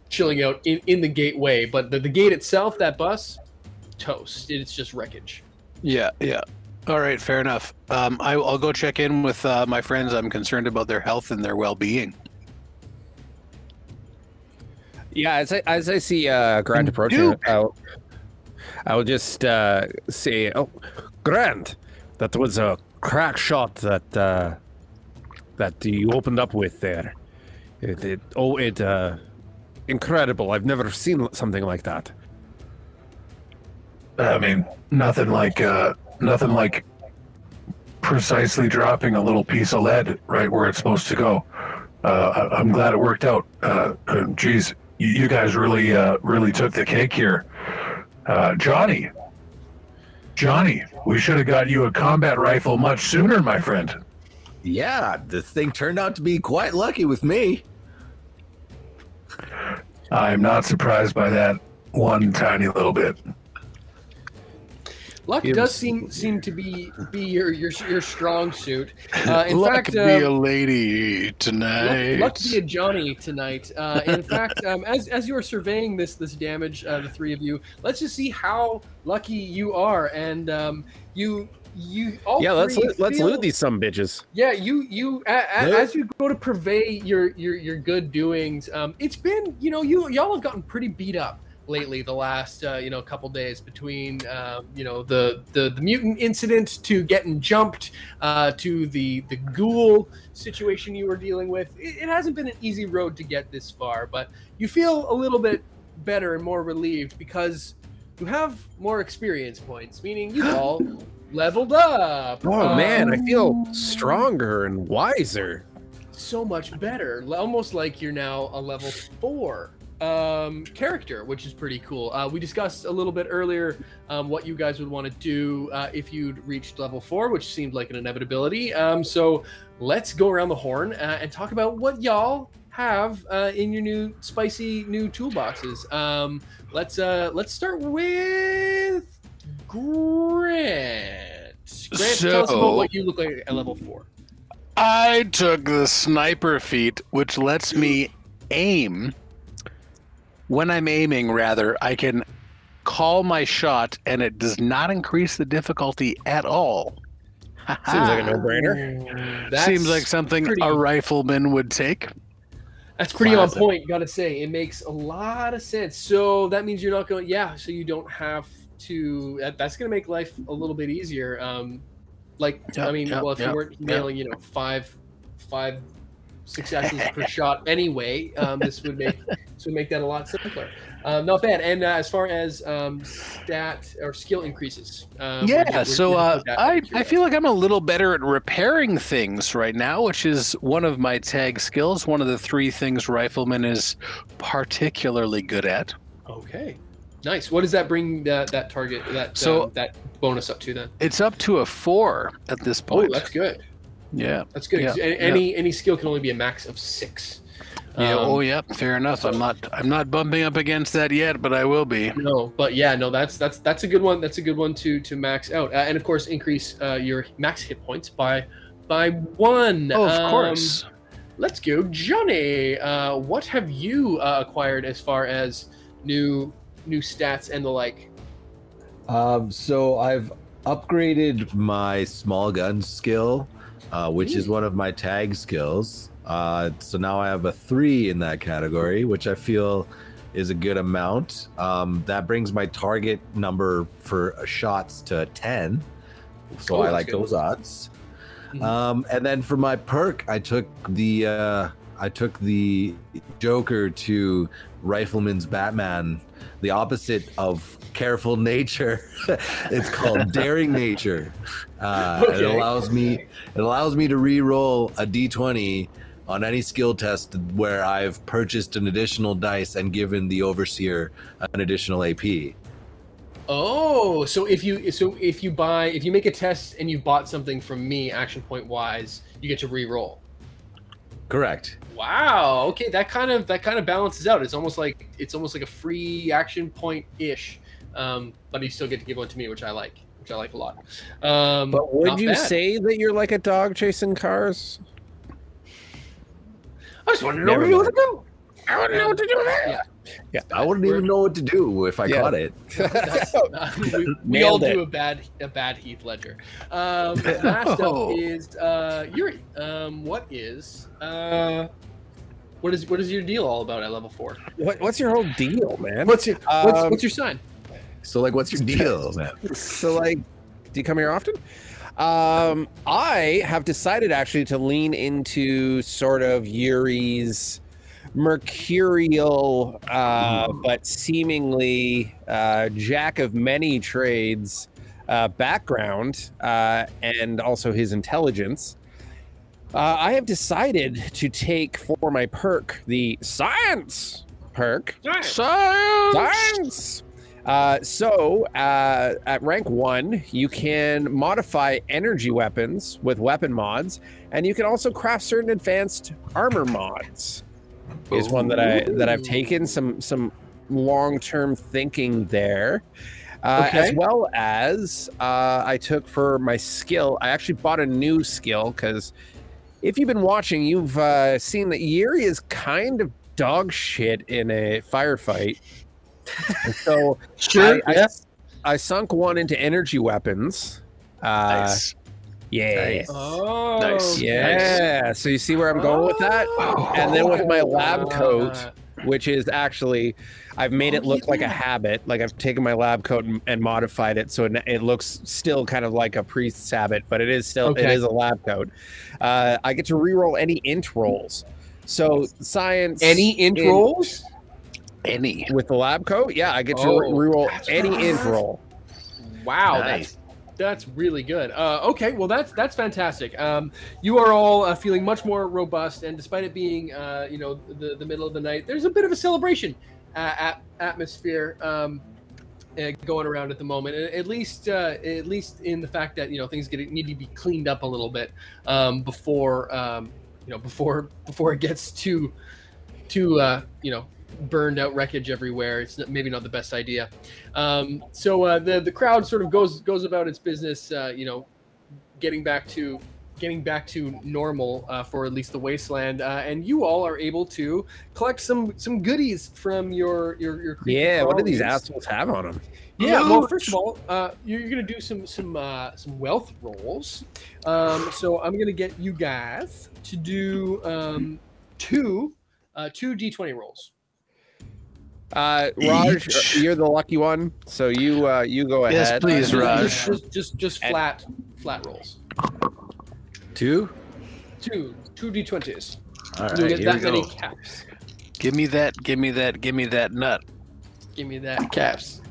chilling out in the gateway. But the gate itself, that bus, toast. It's just wreckage. Yeah. All right, fair enough. I'll go check in with my friends. I'm concerned about their health and their well-being. Yeah, as I see Grant approaching, I'll just say, "Oh, Grant, that was a crack shot that you opened up with there. Incredible! I've never seen something like that." I mean, nothing like precisely dropping a little piece of lead right where it's supposed to go. I'm glad it worked out. Geez, you guys really took the cake here. Johnny, we should have got you a combat rifle much sooner, my friend. Yeah, this thing turned out to be quite lucky with me. I'm not surprised by that one tiny little bit. Luck does seem to be your strong suit. In Luck fact, be a lady tonight. Luck be a Johnny tonight. In fact, as you are surveying this damage, the three of you, let's just see how lucky you are. And you all let's loot these some bitches. Yeah, as you go to purvey your good doings, it's been y'all have gotten pretty beat up lately the last couple days, between the mutant incident to getting jumped to the ghoul situation you were dealing with. It hasn't been an easy road to get this far, but you feel a little bit better and more relieved because you have more experience points, meaning you've all leveled up. Oh man, I feel stronger and wiser. So much better, almost like you're now a level 4 character, which is pretty cool. We discussed a little bit earlier what you guys would want to do if you'd reached level 4, which seemed like an inevitability. So let's go around the horn and talk about what y'all have in your new spicy new toolboxes. Let's start with Grant. Tell us about what you look like at level 4. I took the sniper feat, which lets me aim. When I'm aiming, rather, I can call my shot, and it does not increase the difficulty at all. Seems like a no-brainer. Seems like something a rifleman would take. That's pretty on point, gotta say. It makes a lot of sense. So that means you're not going... Yeah, so you don't have to... That's going to make life a little bit easier. If you weren't nailing, 5 successes per shot anyway, this would make that a lot simpler. Not bad. And as far as stat or skill increases, I feel like I'm a little better at repairing things right now, which is one of my tag skills. One of the 3 things Rifleman is particularly good at. Okay, nice. What does that bring that target that bonus up to then? It's up to a 4 at this point. Oh, that's good. Yeah, that's good. Yeah, any skill can only be a max of 6. Yeah. Fair enough. I'm not bumping up against that yet, but I will be. No, but that's a good one. That's a good one to max out, and of course increase your max hit points by 1. Oh, of course. Let's go, Johnny. What have you acquired as far as new stats and the like? So I've upgraded my small gun skill, which is one of my tag skills. So now I have a 3 in that category, which I feel is a good amount. That brings my target number for shots to 10. So I like those odds. And then for my perk, I took the Joker to Rifleman's Batman, the opposite of careful nature. It's called daring nature. It allows me to re-roll a d20 on any skill test where I've purchased an additional dice and given the overseer an additional AP. Oh, so if you make a test and you bought something from me, action point wise, you get to re-roll. Correct. Wow. Okay, that kind of balances out. It's almost like a free action point ish, but you still get to give one to me, which I like a lot. But would you say that you're like a dog chasing cars? just wanted to know what to do with it. I wouldn't know what to do with it. Yeah. I wouldn't even know what to do if I caught it. We all do a bad Heath Ledger. Last up is Yuri. What is your deal all about at level 4? What's your whole deal, man? What's your sign? So, like, what's your deal, man? So, like, do you come here often? I have decided actually to lean into sort of Yuri's mercurial, but seemingly jack of many trades background, and also his intelligence. I have decided to take for my perk the science perk. Science! So at rank 1, you can modify energy weapons with weapon mods, and you can also craft certain advanced armor mods. Is one that I've taken some long-term thinking there. As well as I took for my skill. I actually bought a new skill because if you've been watching, you've seen that Yuri is kind of dog shit in a firefight. And so I sunk one into energy weapons. Nice. Yeah. Nice. Oh, Nice. Yeah. Nice. So you see where I'm going with that? And then with my lab coat, which is actually, I've made it look like a habit. Like I've taken my lab coat and modified it so it looks still kind of like a priest's habit, but it is still it is a lab coat. I get to reroll any int rolls. So science. Any int rolls? Any with the lab coat? Yeah, I get to reroll any int roll. Wow, Nice. that's really good. Okay, well that's fantastic. You are all feeling much more robust, and despite it being the middle of the night, there's a bit of a celebration atmosphere going around at the moment. At least in the fact that things need to be cleaned up a little bit before it gets too burned out wreckage everywhere. It's maybe not the best idea. So the crowd sort of goes about its business, getting back to normal for at least the wasteland, and you all are able to collect some goodies from your what do these assholes have on them? Yeah, well, first of all, you're gonna do some wealth rolls. So I'm gonna get you guys to do two D20 rolls. Raj, you're the lucky one, so you go ahead. Yes, please, Raj. Just flat rolls. Two D20s. All right, You'll get here that we go. many caps. Give me that nut. Give me that caps.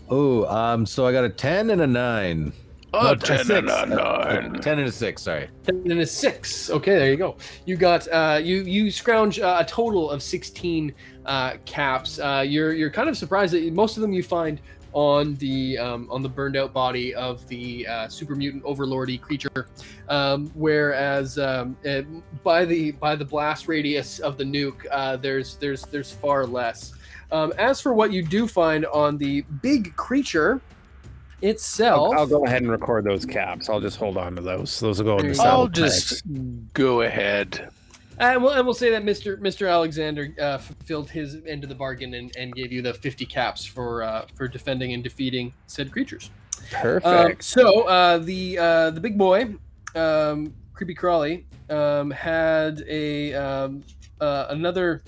Oh, so I got a 10 and a 9. Oh, No, 10 6. and a 9. 10 and a 6, sorry. 10 and a 6. Okay, there you go. You got you scrounge a total of 16 caps. You're kind of surprised that most of them you find on the burned out body of the super mutant overlordy creature, whereas by the blast radius of the nuke, there's far less. As for what you do find on the big creature itself, I'll go ahead and record those caps. I'll just hold on to those. Those will go in the I'll saddle just go ahead. And we'll say that Mr. Alexander fulfilled his end of the bargain and gave you the 50 caps for defending and defeating said creatures. Perfect. So the big boy, Creepy Crawly, had another.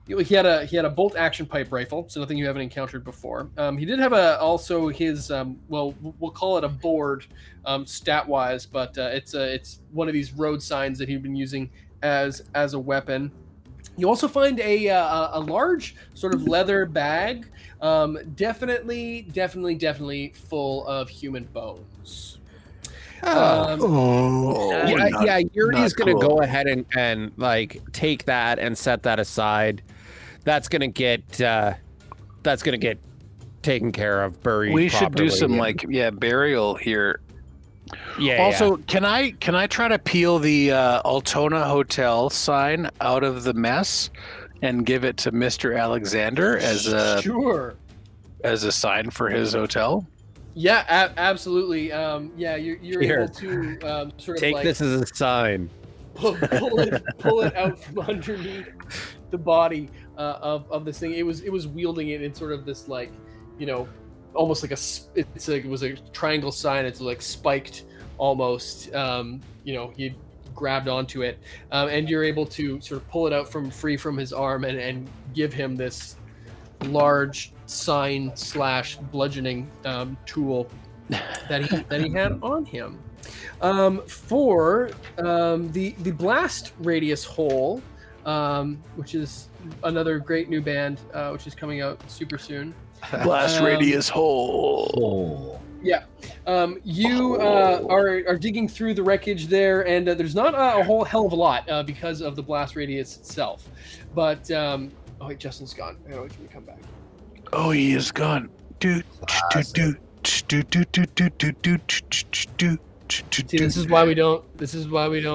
He had a bolt action pipe rifle, so nothing you haven't encountered before. He did have also his we'll call it a board, stat wise, but it's one of these road signs that he'd been using as a weapon. You also find a large sort of leather bag, definitely full of human bones. Yuri's gonna go ahead and like take that and set that aside. That's gonna get taken care of, buried. We should do properly. some burial here. Yeah. Also, can I try to peel the Altona Hotel sign out of the mess and give it to Mr. Alexander as a sign for his hotel? Yeah, absolutely. You're Here. able to sort of Take this as a sign. pull it out from underneath the body of this thing. It was wielding it in sort of this like, you know, almost like it was a triangle sign. It's like spiked almost. You know, he grabbed onto it, and you're able to sort of pull it out free from his arm and give him this large sign / bludgeoning tool that he had on him. For the blast radius hole, which is another great new band, which is coming out super soon. Blast radius hole. Yeah, you are digging through the wreckage there, and there's not a whole hell of a lot because of the blast radius itself. But oh wait, Justin's gone. I don't know if he can come back. Oh, he is gone. See, this is why we don't.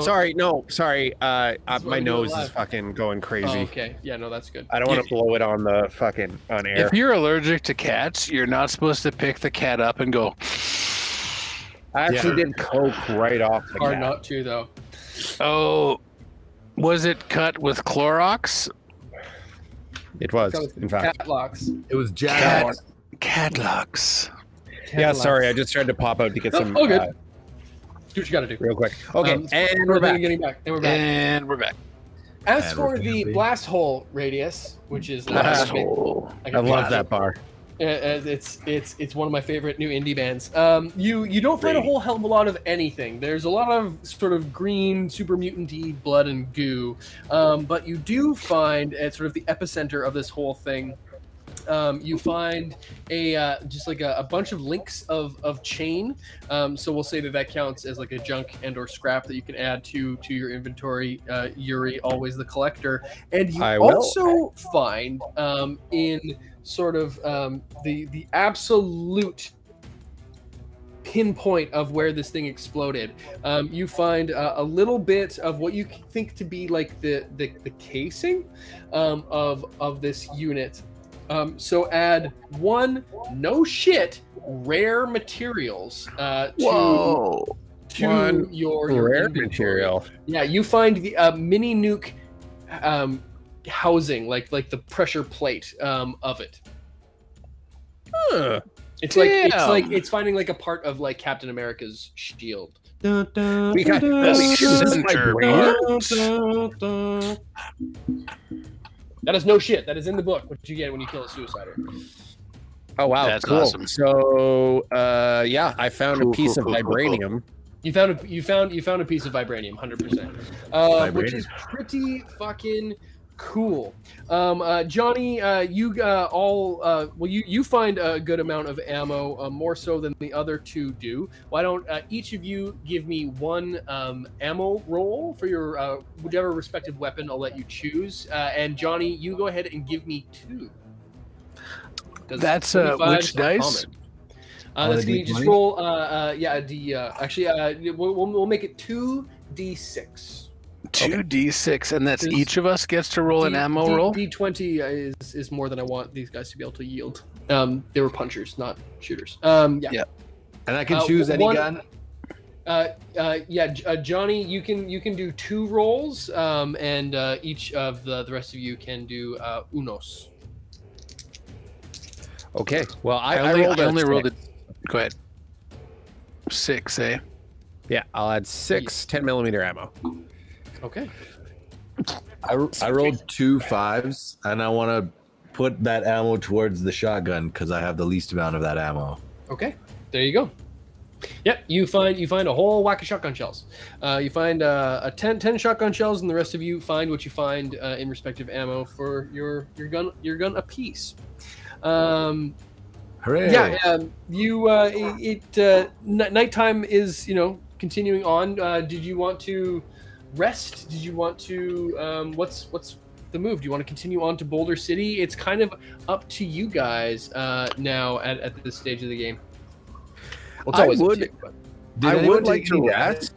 Sorry, no, sorry. My nose is fucking going crazy. Oh, okay, yeah, no, that's good. I don't want to blow it on the fucking on air. If you're allergic to cats, you're not supposed to pick the cat up and go. I actually did coke right off the Hard cat. not to though. Oh, was it cut with Clorox? It was, in fact. Cat locks. It was Jack. Catlocks. Yeah, sorry, I just tried to pop out to get some. Oh, good. Do what you got to do. Real quick. Okay, and we're we're back. getting back. And we're back. And we're back. As And for we're the family. blast hole radius, which is Blast hole. I love that bar. It's one of my favorite new indie bands. You don't find a whole hell of a lot of anything. There's a lot of sort of green, super mutant-y blood and goo, but you do find at sort of the epicenter of this whole thing. You find just like a bunch of links of chain. So we'll say that counts as like a junk and or scrap that you can add to your inventory. Yuri, always the collector, and you also find in sort of the absolute pinpoint of where this thing exploded. You find a little bit of what you think to be like the casing of this unit. So add one rare materials to your rare inventory. material. Yeah, you find the mini nuke housing, like the pressure plate of it. Huh. It's finding like a part of like Captain America's shield. We got That is no shit. That is in the book. What you get when you kill a suicider. Oh wow, That's cool. awesome. So yeah, I found a piece of vibranium. You found a piece of vibranium, 100%, which is pretty fucking cool. Johnny, you you find a good amount of ammo, more so than the other two do. Why don't each of you give me one ammo roll for your whichever respective weapon I'll let you choose. And Johnny, you go ahead and give me 2. That's which dice? That's gonna just roll. Actually, we'll make it 2d6. 2d6, and that's each of us gets to roll an ammo roll. D20 is more than I want these guys to be able to yield. They were punchers, not shooters. Yeah. And I can choose any gun. Johnny, you can do 2 rolls, and each of the rest of you can do unos. Okay. Well, I only rolled it. Go ahead. 6, eh? Yeah, I'll add 6 10mm ammo. Okay. I rolled 2 5s, and I want to put that ammo towards the shotgun because I have the least amount of that ammo. Okay. There you go. Yep, you find a whole whack of shotgun shells. You find 10 shotgun shells, and the rest of you find what you find in respective ammo for your gun apiece. Hooray! Yeah, nighttime is continuing on. Did you want to rest? Did you want to what's the move? Do you want to continue on to Boulder City? It's kind of up to you guys now at this stage of the game. Well, I would like to rest,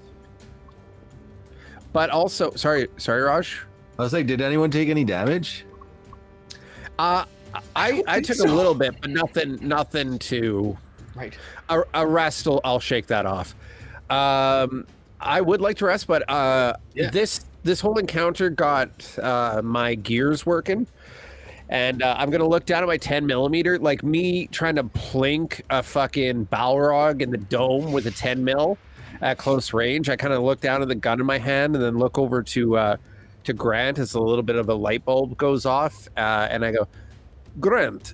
but also sorry, Raj. I was like, did anyone take any damage? I took a little bit, but nothing to. Right. A rest. I'll shake that off. I would like to rest, but this whole encounter got my gears working. And I'm going to look down at my 10mm, like me trying to plink a fucking Balrog in the dome with a 10 mil at close range. I kind of look down at the gun in my hand and then look over to Grant as a little bit of a light bulb goes off. And I go, Grant,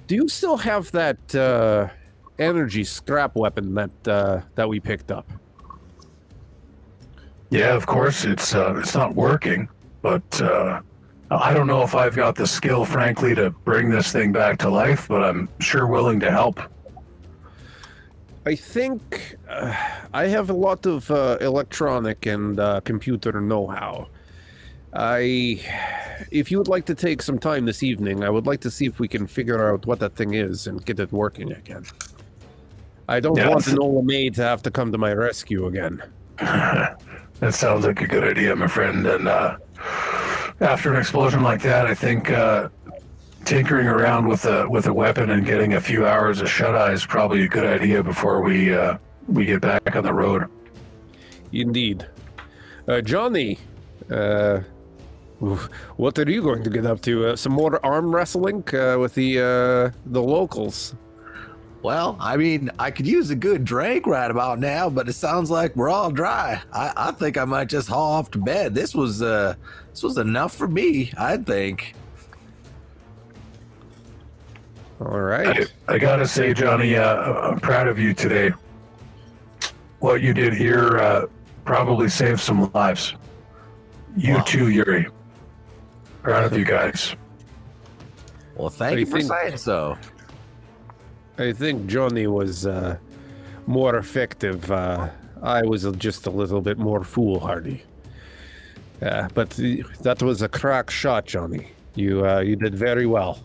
do you still have that energy scrap weapon that we picked up? Yeah, of course. It's not working, but I don't know if I've got the skill, frankly, to bring this thing back to life, but I'm sure willing to help. I think I have a lot of electronic and computer know-how. If you would like to take some time this evening, I would like to see if we can figure out what that thing is and get it working again. I don't want an old maid to have to come to my rescue again. That sounds like a good idea, my friend. And after an explosion like that, I think tinkering around with a weapon and getting a few hours of shut-eye is probably a good idea before we get back on the road. Indeed. Johnny, what are you going to get up to? Some more arm wrestling with the locals? Well, I mean, I could use a good drink right about now, but it sounds like we're all dry. I think I might just haul off to bed. This was enough for me, I think. All right. I gotta say, Johnny, I'm proud of you today. What you did here probably saved some lives. You too, Yuri. Proud of you guys. Well, thank you for saying so. I think Johnny was more effective. I was just a little bit more foolhardy. But that was a crack shot, Johnny. You did very well.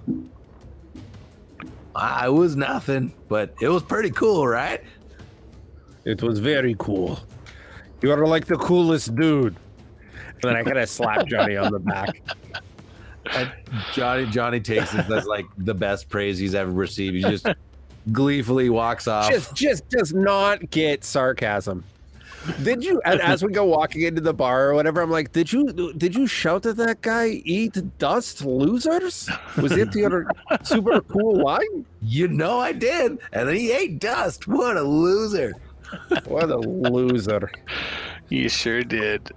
I was nothing, but it was pretty cool, right? It was very cool. You are like the coolest dude. And then I kind of slap Johnny on the back. And Johnny takes it as like the best praise he's ever received. He just gleefully walks off. Just does not get sarcasm. Did you, as we go walking into the bar or whatever, I'm like, did you shout at that guy, eat dust, losers? Was it your super cool line? You know I did. And then he ate dust. What a loser. What a loser. You sure did.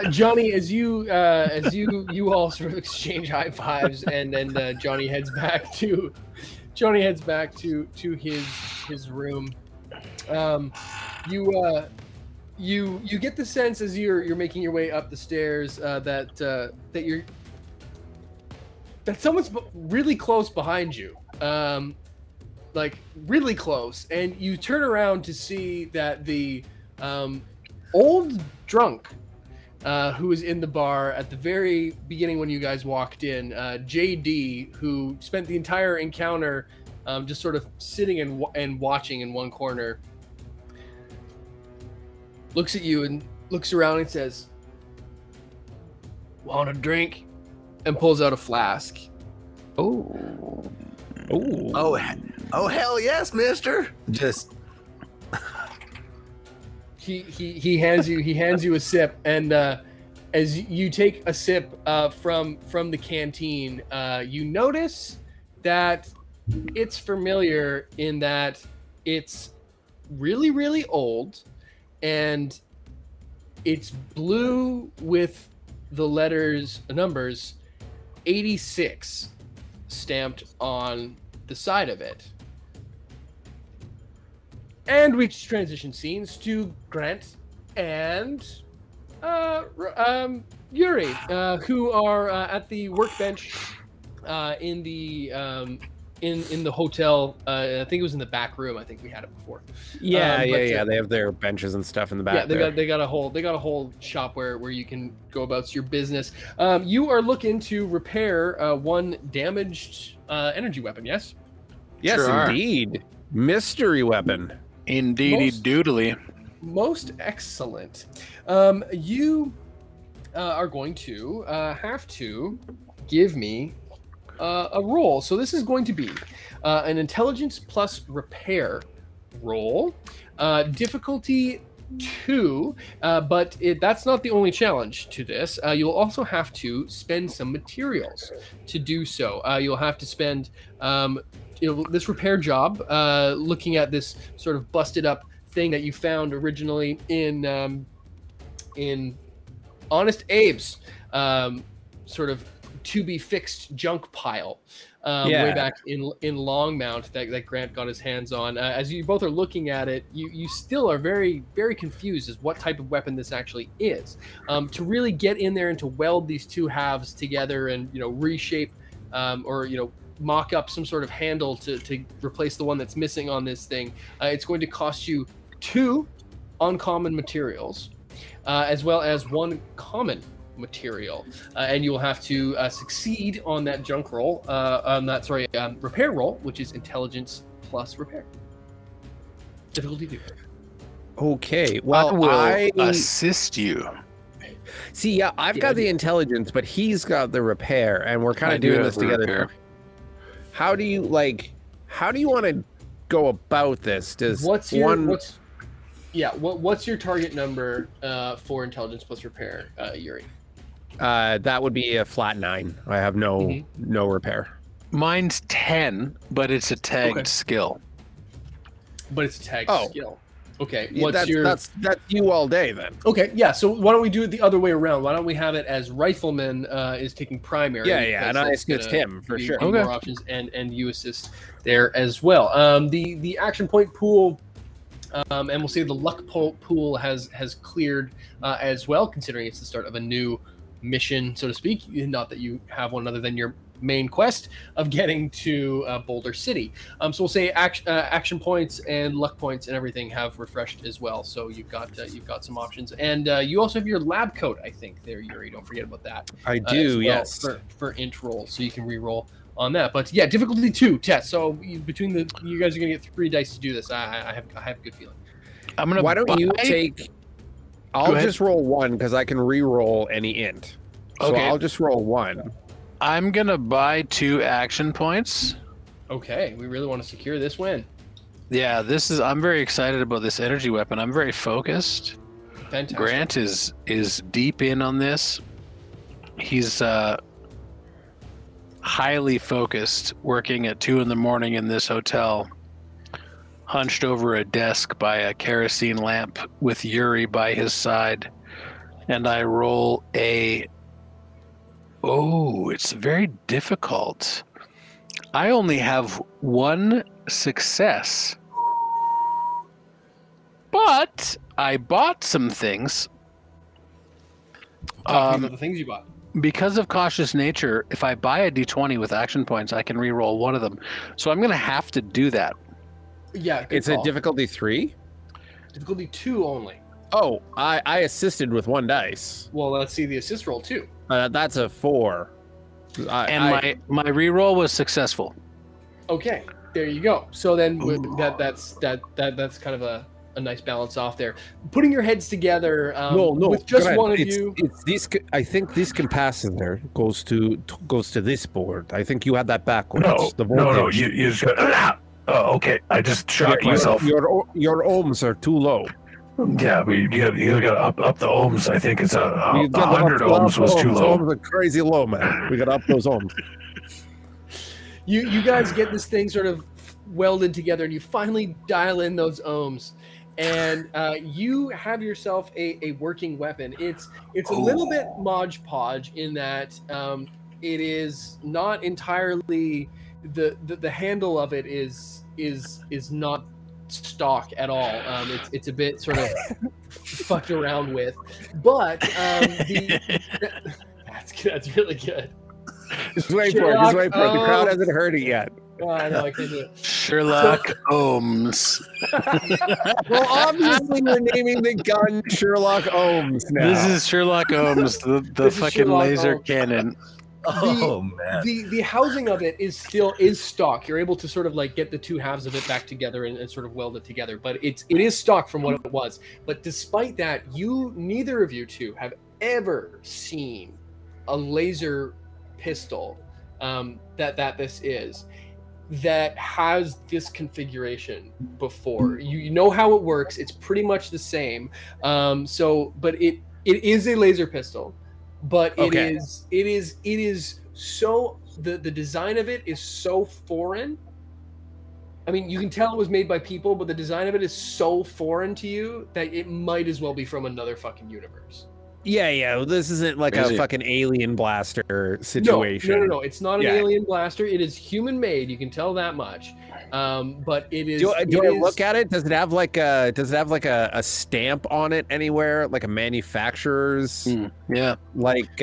Johnny, as you all sort of exchange high fives, and then Johnny heads back to his room. You get the sense as you're making your way up the stairs that someone's really close behind you, like really close, and you turn around to see that the old drunk who was in the bar at the very beginning when you guys walked in, JD, who spent the entire encounter just sort of sitting and watching in one corner, looks at you and looks around and says, "Want a drink?" and pulls out a flask. Oh, hell yes, mister. Just he hands you a sip, and as you take a sip from the canteen, you notice that it's familiar in that it's really, really old, and it's blue with the numbers 86 stamped on the side of it. And we transition scenes to Grant and Yuri, who are at the workbench in the hotel. I think it was in the back room. I think we had it before. Yeah. They have their benches and stuff in the back. Yeah, they got a whole shop where you can go about your business. You are looking to repair one damaged energy weapon. Yes. Yes, sure indeed. Mystery weapon. Indeedy doodly. Most excellent. You are going to have to give me a roll. So this is going to be an intelligence plus repair roll. Difficulty 2, but that's not the only challenge to this. You'll also have to spend some materials to do so. You'll have to spend this repair job, looking at this sort of busted up thing that you found originally in Honest Abe's sort of to be fixed junk pile way back in Longmount that Grant got his hands on. As you both are looking at it, you still are very, very confused as what type of weapon this actually is. To really get in there and to weld these two halves together and reshape or mock up some sort of handle to replace the one that's missing on this thing, it's going to cost you 2 uncommon materials as well as 1 common material, and you will have to succeed on that junk roll, repair roll, which is intelligence plus repair. Difficulty 2. Okay, well, I will assist you. See, yeah, I've got the intelligence, but he's got the repair, and we're kind of doing this together. Repair. How do you want to go about this? Does what's your target number for intelligence plus repair, Yuri? That would be a flat 9. I have no repair. Mine's 10, but it's a tagged skill. But it's a tagged skill. Okay, that's you all day then. Okay, yeah. So why don't we do it the other way around? Why don't we have it as Rifleman is taking primary? Yeah, and I assist him for sure. Okay. More options, and you assist there as well. The action point pool. And we'll say the luck pool has cleared as well, considering it's the start of a new mission, so to speak. Not that you have one other than your main quest of getting to Boulder City. So we'll say action points and luck points and everything have refreshed as well. So you've got some options, and you also have your lab coat, I think, there, Yuri. Don't forget about that. I do, yes. For int rolls, so you can re-roll on that. But yeah, difficulty 2 test. So between you guys are gonna get 3 dice to do this. I have a good feeling. Why don't you take? I'll just roll 1 because I can re-roll any int. So Okay. I'll just roll 1. I'm gonna buy 2 action points. Okay, we really want to secure this win. Yeah, I'm very excited about this energy weapon. I'm very focused. Fantastic. Grant is deep in on this. He's highly focused, working at 2 in the morning in this hotel, hunched over a desk by a kerosene lamp with Yuri by his side. And I roll it's very difficult. I only have 1 success. But I bought some things. Talking about the things you bought. Because of cautious nature, if I buy a d20 with action points, I can re-roll 1 of them. So I'm going to have to do that. Yeah, It's a difficulty 3? Difficulty 2 only. Oh, I assisted with 1 dice. Well, let's see the assist roll too. That's a 4. My re-roll was successful. Okay, there you go. So then that's kind of a nice balance off there. Putting your heads together with just one of you. It's this. I think this capacitor goes to this board. I think you had that backwards. No. You just got. Oh, okay. I just shocked myself. Your ohms are too low. Yeah, you got up the ohms. I think it's 100 ohms was too low. Ohms are crazy low, man. We got to up those ohms. You guys get this thing sort of welded together, and you finally dial in those ohms, and you have yourself a working weapon. It's a little bit Mod Podge in that it is not entirely the handle of it is not stock at all. It's a bit sort of fucked around with, but that's really good. Just wait for it. The crowd hasn't heard it yet. Oh, I know, I can do it. Sherlock Holmes. Well, obviously we're naming the gun Sherlock Holmes now. This is Sherlock Holmes, the fucking Sherlock laser Holmes. cannon. Man. The housing of it is stock. You're able to sort of like get the 2 halves of it back together and sort of weld it together. But it is stock from what it was. But despite that, neither of you two have ever seen a laser pistol that this is. that has this configuration before. You know how it works. It's pretty much the same. But it is a laser pistol, but it is so the design of it is so foreign. I mean, you can tell it was made by people, but the design of it is so foreign to you that it might as well be from another fucking universe. Yeah. This isn't like a fucking alien blaster situation. No. It's not an alien blaster. It is human made. You can tell that much. But it is. Do I look at it? Does it have like a stamp on it anywhere, like a manufacturer's? Like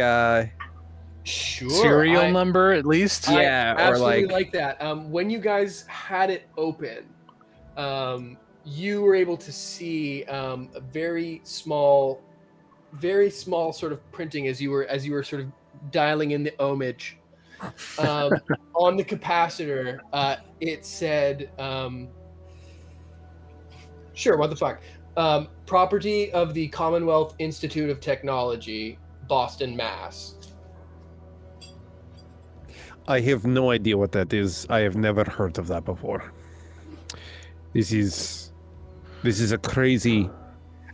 serial number at least. I absolutely like that. When you guys had it open, you were able to see a very small sort of printing as you were sort of dialing in the ohmage on the capacitor. It said, sure, what the fuck, property of the Commonwealth Institute of Technology, Boston, Mass. I have no idea what that is. I have never heard of that before. This is a crazy.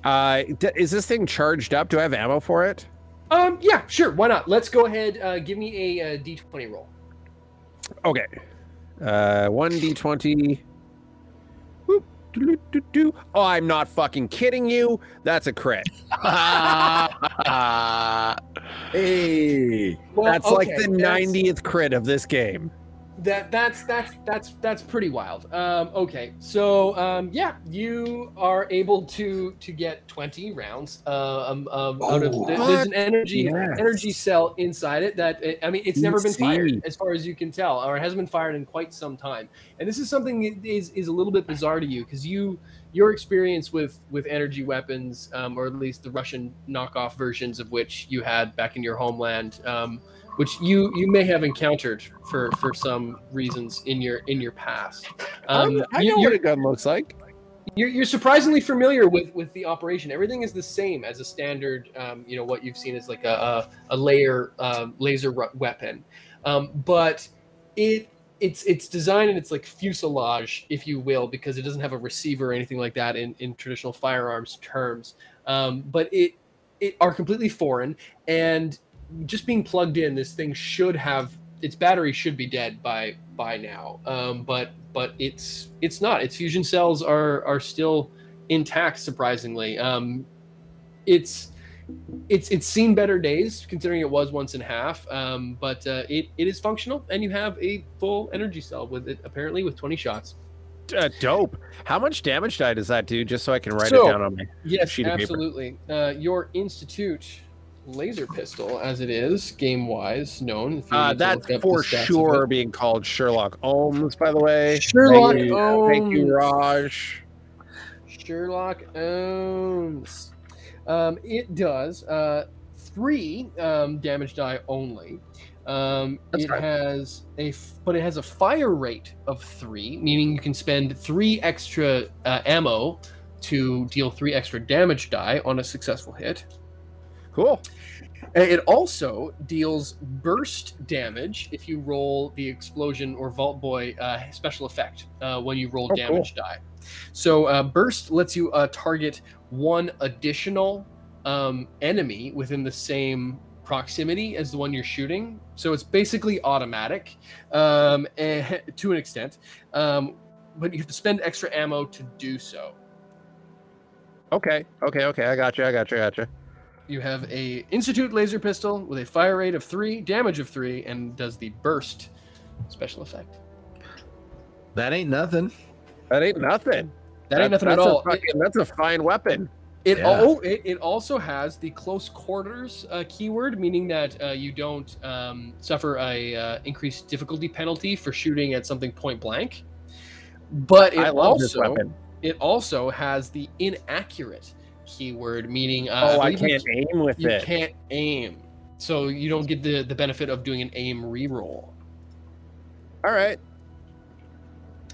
Is this thing charged up? Do I have ammo for it? Yeah, sure. Why not? Let's go ahead. Give me a D20 roll. Okay. 1 D20. Oh, I'm not fucking kidding you. That's a crit. Hey, well, that's like the 90th crit of this game. That's pretty wild. Okay, so yeah, you are able to get 20 rounds out of. There's an energy cell inside it that I mean, it's never been fired as far as you can tell, or it hasn't been fired in quite some time. And this is something that is a little bit bizarre to you because your experience with energy weapons, or at least the Russian knockoff versions of which you had back in your homeland. Which you may have encountered for some reasons in your past. I know what a gun looks like. You're surprisingly familiar with the operation. Everything is the same as a standard, what you've seen as like a laser weapon, but it's designed and it's like fuselage, if you will, because it doesn't have a receiver or anything like that in traditional firearms terms. But it are completely foreign, and just being plugged in, this thing should have its battery should be dead by now. But it's not. Its fusion cells are still intact, surprisingly. It's seen better days considering it was once in half. But it is functional, and you have a full energy cell with it, apparently with 20 shots. Dope. How much damage die does that do? Just so I can write it down on my sheet of paper. Absolutely. Your Institute laser pistol, as it is game-wise known. That's for sure being called Sherlock Ohms, by the way. Sherlock Ohms. Thank you, Raj. Sherlock Ohms. It does 3 damage die only. It has a fire rate of 3, meaning you can spend 3 extra ammo to deal 3 extra damage die on a successful hit. Cool. It also deals burst damage if you roll the explosion or Vault Boy special effect when you roll damage die. So burst lets you target 1 additional enemy within the same proximity as the one you're shooting. So it's basically automatic to an extent, but you have to spend extra ammo to do so. Okay. I gotcha. You have a Institute laser pistol with a fire rate of 3, damage of 3, and does the burst special effect. That ain't nothing. That ain't nothing at all. That's a fine weapon. It also has the close quarters keyword, meaning that you don't suffer a increased difficulty penalty for shooting at something point blank. But it also has the inaccurate keyword, meaning I can't aim with it. You can't aim, so you don't get the benefit of doing an aim reroll. All right.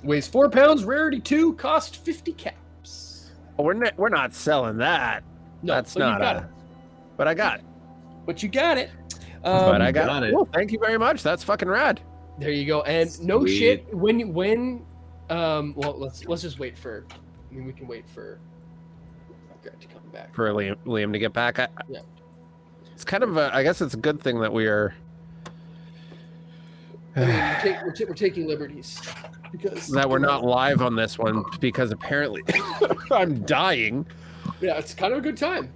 Weighs 4 pounds, rarity 2, cost 50 caps. Oh, we're not selling that. No, that's not. But I got it. But you got it. But I got it. Well, thank you very much. That's fucking rad. There you go. And no shit, when well, let's just wait for. I mean, we can wait for Grant to come back. For Liam to get back. Yeah. It's kind of I guess it's a good thing that we are. I mean, we're taking liberties because that we're not live on this one because apparently I'm dying. Yeah, it's kind of a good time.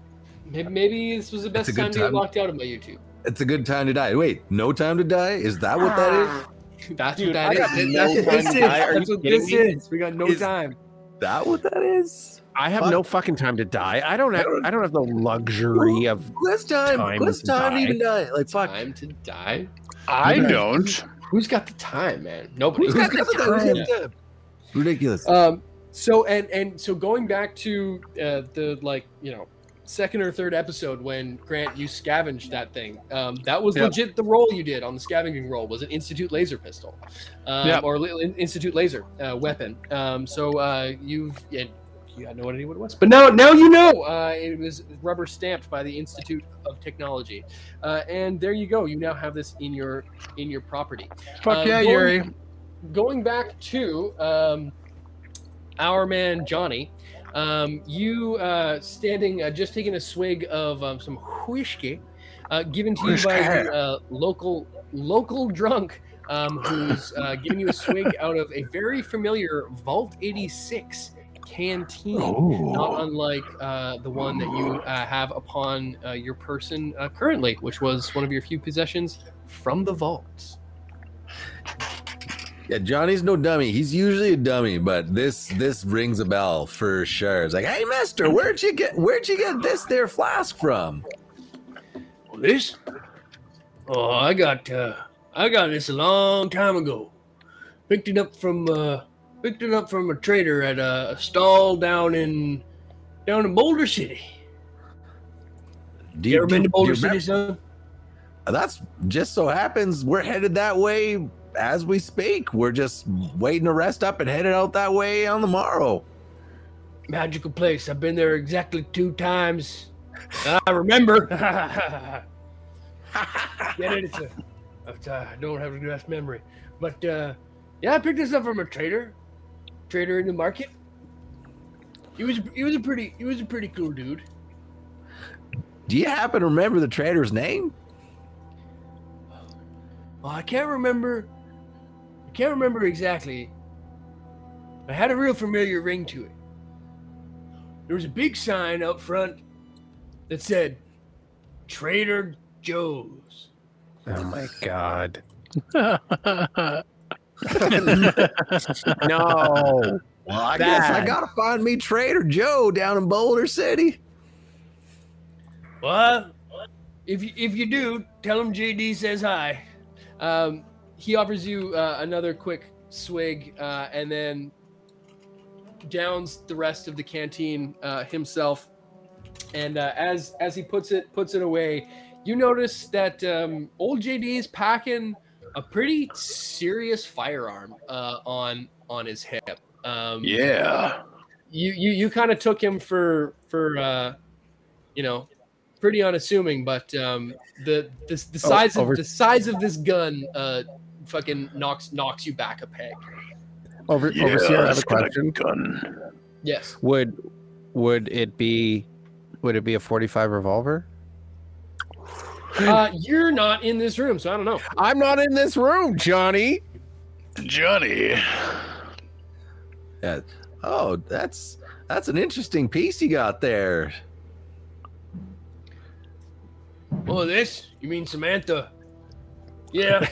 Maybe this was the best time to get locked out of my YouTube. It's a good time to die. Wait, no time to die? Is that what that is? That's Dude, what that is. That's what this is. We got no time. That what that is? I have no fucking time to die. I don't have the luxury of Who's time to even die? Like fuck. Time to die? I don't. Who's got the time, man? Nobody. Who's got the time? Ridiculous. So going back to the second or third episode when Grant you scavenged that thing, that was legit the roll you did on the scavenging roll was an Institute laser pistol, or Institute laser weapon. You had no idea what it was, but now you know. It was rubber stamped by the Institute of Technology, and there you go. You now have this in your property. Fuck yeah, Yuri. Going back to our man Johnny, you standing, just taking a swig of some whiskey, given to you by a local drunk, who's giving you a swig out of a very familiar Vault 86 canteen, not unlike the one that you have upon your person currently, which was one of your few possessions from the vaults. Yeah, Johnny's no dummy. He's usually a dummy, but this rings a bell for sure. It's like, hey, mister, where'd you get this there flask from? This? Oh, I got this a long time ago. Picked it up from a trader at a stall down in Boulder City. You ever been to Boulder City, son? That's just so happens we're headed that way as we speak. We're just waiting to rest up and headed out that way on the morrow. Magical place. I've been there exactly 2 times. I remember. Get it? I don't have a best memory, but yeah, I picked this up from a trader in the market. He was a pretty cool dude. Do you happen to remember the trader's name? Well, I can't remember exactly. It had a real familiar ring to it. There was a big sign out front that said Trader Joe's. Oh my god. No. Well, I guess I gotta find me Trader Joe down in Boulder City. Well, if you do, tell him JD says hi. He offers you another quick swig, and then downs the rest of the canteen himself. And as he puts it away, you notice that old JD is packing a pretty serious firearm on his hip. Yeah. You kind of took him for pretty unassuming, but the size of this gun fucking knocks you back a peg. Overseer, I have a question. Gun. Yes. Would it be a 45 revolver? You're not in this room, so I don't know. I'm not in this room, Johnny. Johnny. Yeah. Oh, that's an interesting piece you got there. Oh, this? You mean Samantha? Yeah.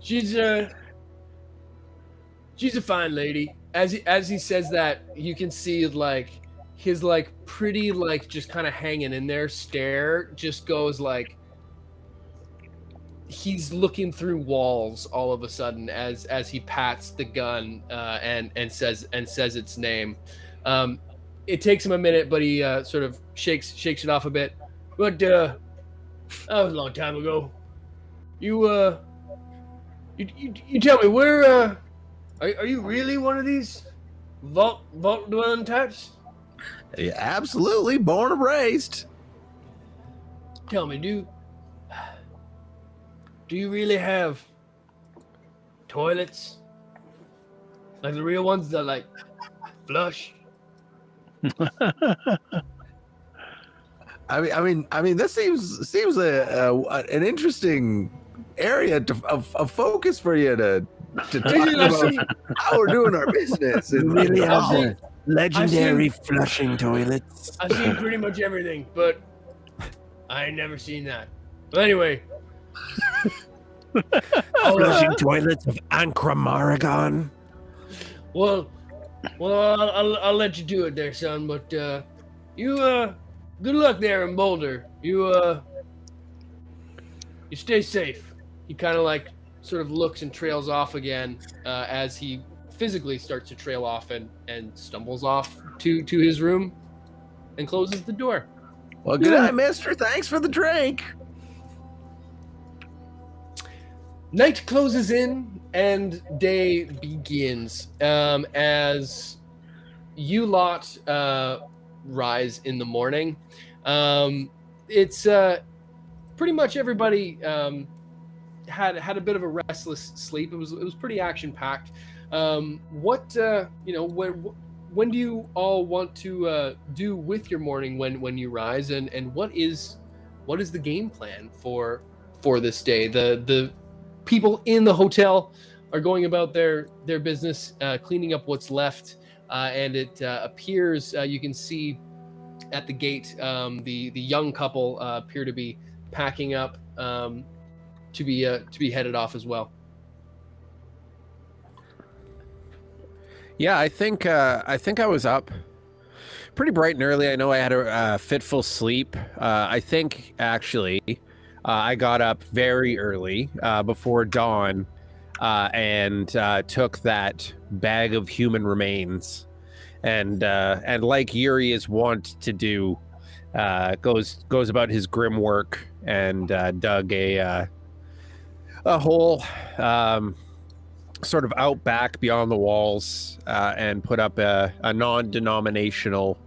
She's a fine lady. As he says that, you can see his pretty just kind of hanging in there stare just goes he's looking through walls all of a sudden as he pats the gun and says its name. It takes him a minute, but he sort of shakes it off a bit. But that was a long time ago. You tell me, where are you really one of these vault dwelling types? Yeah, absolutely, born and raised. Tell me, do you really have toilets? Like the real ones that like flush? I mean, this seems an interesting area of focus for you to talk about how we're doing our business. We really have the legendary seen- flushing toilets. I've seen pretty much everything, but I ain't never seen that. But anyway, Flushing toilets of Ankramaragon. well, I'll let you do it there, son. But you good luck there in Boulder. You stay safe. He kind of like sort of looks and trails off again as he physically starts to trail off and stumbles off to his room and closes the door. Well, good night, mister. Thanks for the drink. Night closes in and day begins as you lot rise in the morning. It's pretty much everybody had a bit of a restless sleep. It was pretty action packed. When do you all want to do with your morning when you rise, and what is the game plan for this day? The people in the hotel are going about their business, cleaning up what's left, and it appears you can see at the gate the young couple appear to be packing up to be headed off as well. Yeah, I think I was up pretty bright and early. I know I had a fitful sleep. I think actually I got up very early before dawn and took that bag of human remains and like Yuri is wont to do, goes about his grim work and dug a hole sort of out back beyond the walls and put up a non-denominational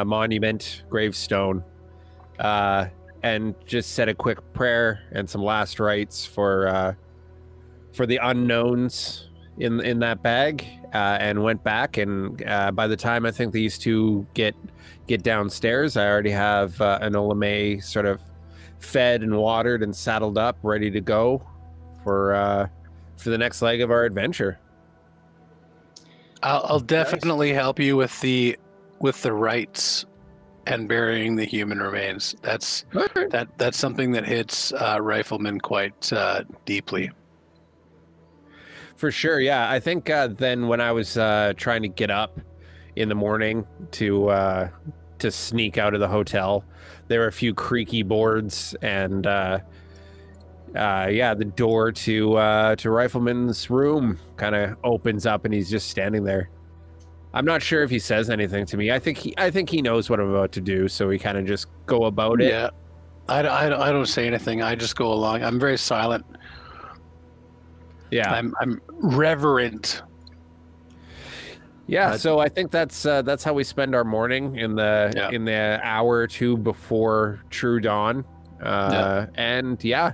monument gravestone and just said a quick prayer and some last rites for the unknowns in that bag and went back, and by the time I think these two get downstairs, I already have an Olame sort of fed and watered and saddled up, ready to go for the next leg of our adventure. I'll definitely help you with the rites and burying the human remains. That's something that hits Rifleman quite deeply. For sure, yeah. I think then when I was trying to get up in the morning to sneak out of the hotel, there were a few creaky boards and the door to Rifleman's room kind of opens up and he's just standing there. I'm not sure if he says anything to me. I think he knows what I'm about to do, so we kind of just go about it. Yeah, I don't say anything. I just go along. I'm very silent. Yeah, I'm reverent. Yeah, so I think that's how we spend our morning in the hour or two before true dawn. And yeah,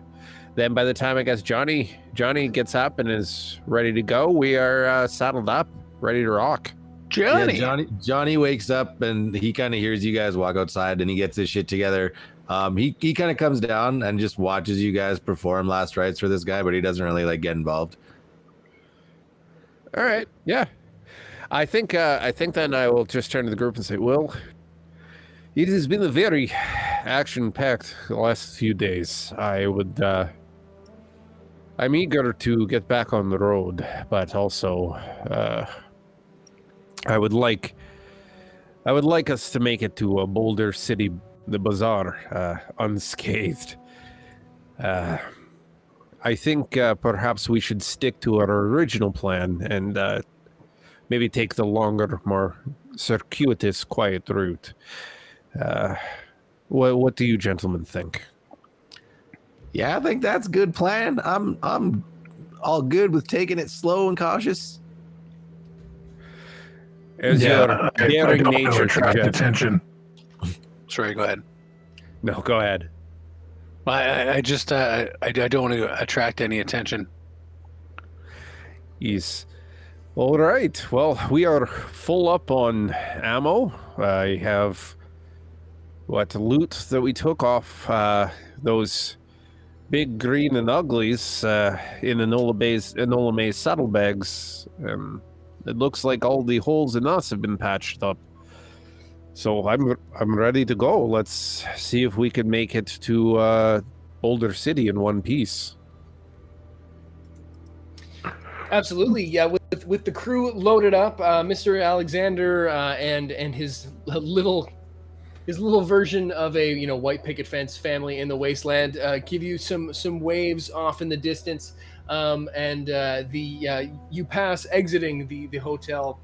then by the time I guess Johnny gets up and is ready to go, we are saddled up, ready to rock. Johnny wakes up and he kind of hears you guys walk outside and he gets his shit together. He kind of comes down and just watches you guys perform last rites for this guy, but he doesn't really like get involved. All right, yeah. I think then I will just turn to the group and say, well, it has been a very action-packed last few days. I'm eager to get back on the road, but also I would like us to make it to Boulder City, the bazaar, unscathed. I think perhaps we should stick to our original plan and maybe take the longer, more circuitous, quiet route. What do you gentlemen think? Yeah, I think that's a good plan. I'm all good with taking it slow and cautious. As your daring nature attract attention. Sorry, go ahead. No, go ahead. I just I don't want to attract any attention. Yes. All right. Well, we are full up on ammo. I have loot that we took off those big green and uglies in Enola May's saddlebags. It looks like all the holes in us have been patched up. So I'm ready to go. Let's see if we can make it to Boulder City in one piece. Absolutely, yeah. With the crew loaded up, Mr. Alexander and his little version of a white picket fence family in the wasteland give you some waves off in the distance, and you pass exiting the hotel.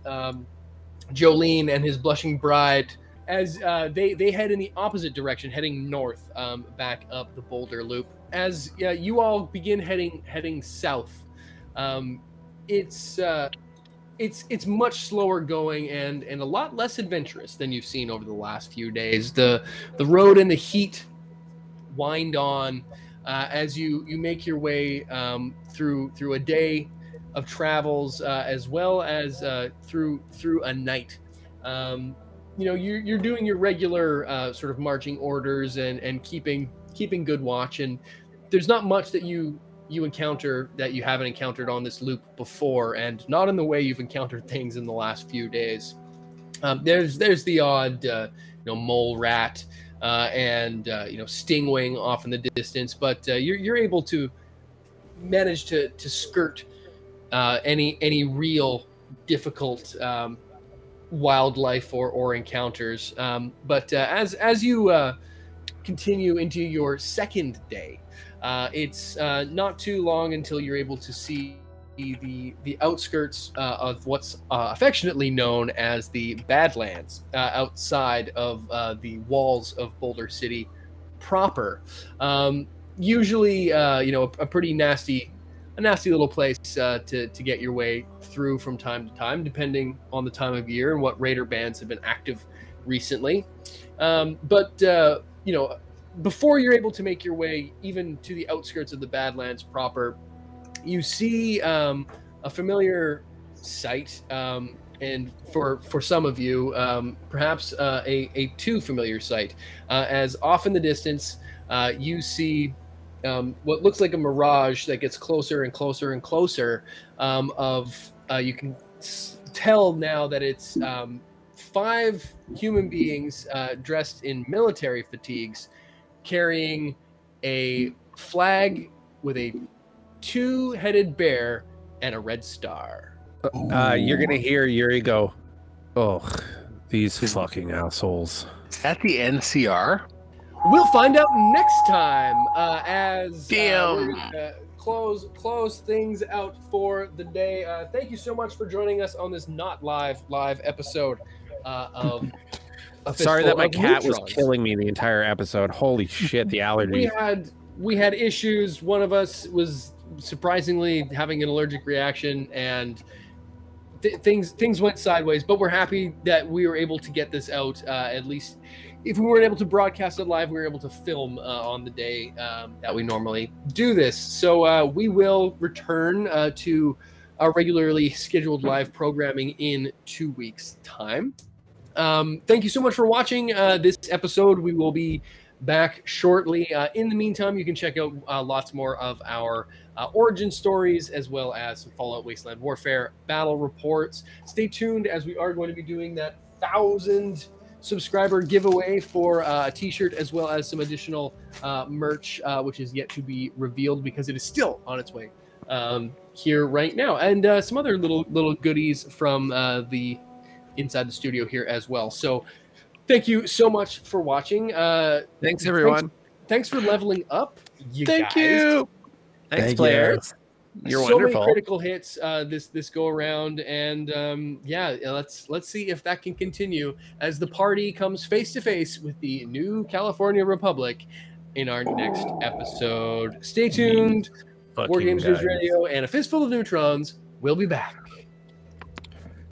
Jolene and his blushing bride as they head in the opposite direction, heading north, back up the Boulder Loop. As you all begin heading south, it's much slower going and a lot less adventurous than you've seen over the last few days. The road and the heat wind on as you make your way through a day of travels, as well as through a night. You're doing your regular sort of marching orders and keeping good watch, and there's not much that you encounter that you haven't encountered on this loop before, and not in the way you've encountered things in the last few days. There's the odd mole rat and stingwing off in the distance, but you're able to manage to skirt any real difficult wildlife or encounters. But as you continue into your second day, it's not too long until you're able to see the outskirts of what's affectionately known as the Badlands, outside of the walls of Boulder City proper. Usually, a pretty nasty little place to get your way through from time to time, depending on the time of year and what raider bands have been active recently. But before you're able to make your way even to the outskirts of the Badlands proper, you see a familiar sight, and for some of you, perhaps a too familiar sight, as off in the distance you see what looks like a mirage that gets closer and closer and closer. You can tell now that it's 5 human beings dressed in military fatigues, carrying a flag with a 2-headed bear and a red star. You're gonna hear Yuri go, "Oh, these fucking assholes." Is that the NCR? We'll find out next time as we're gonna close things out for the day. Thank you so much for joining us on this not live episode of Sorry that my cat Neutrons. was killing me the entire episode. Holy shit, the allergy. We had issues. One of us was surprisingly having an allergic reaction, and things went sideways. But we're happy that we were able to get this out. At least, if we weren't able to broadcast it live, we were able to film on the day that we normally do this. So we will return to our regularly scheduled live programming in 2 weeks' time. Thank you so much for watching this episode. We will be back shortly. In the meantime, you can check out lots more of our origin stories, as well as some Fallout Wasteland Warfare battle reports. Stay tuned, as we are going to be doing that 1,000 subscriber giveaway for a t-shirt, as well as some additional merch, which is yet to be revealed because it is still on its way here right now, and some other little goodies from the inside the studio here as well. So thank you so much for watching. Thanks everyone. Thanks for leveling up. Thank you. Thanks, players. You're so wonderful. Many critical hits this go around, and let's see if that can continue as the party comes face to face with the new California Republic in our next episode. Stay tuned. War Games News Radio and a Fistful of Neutrons. We'll be back.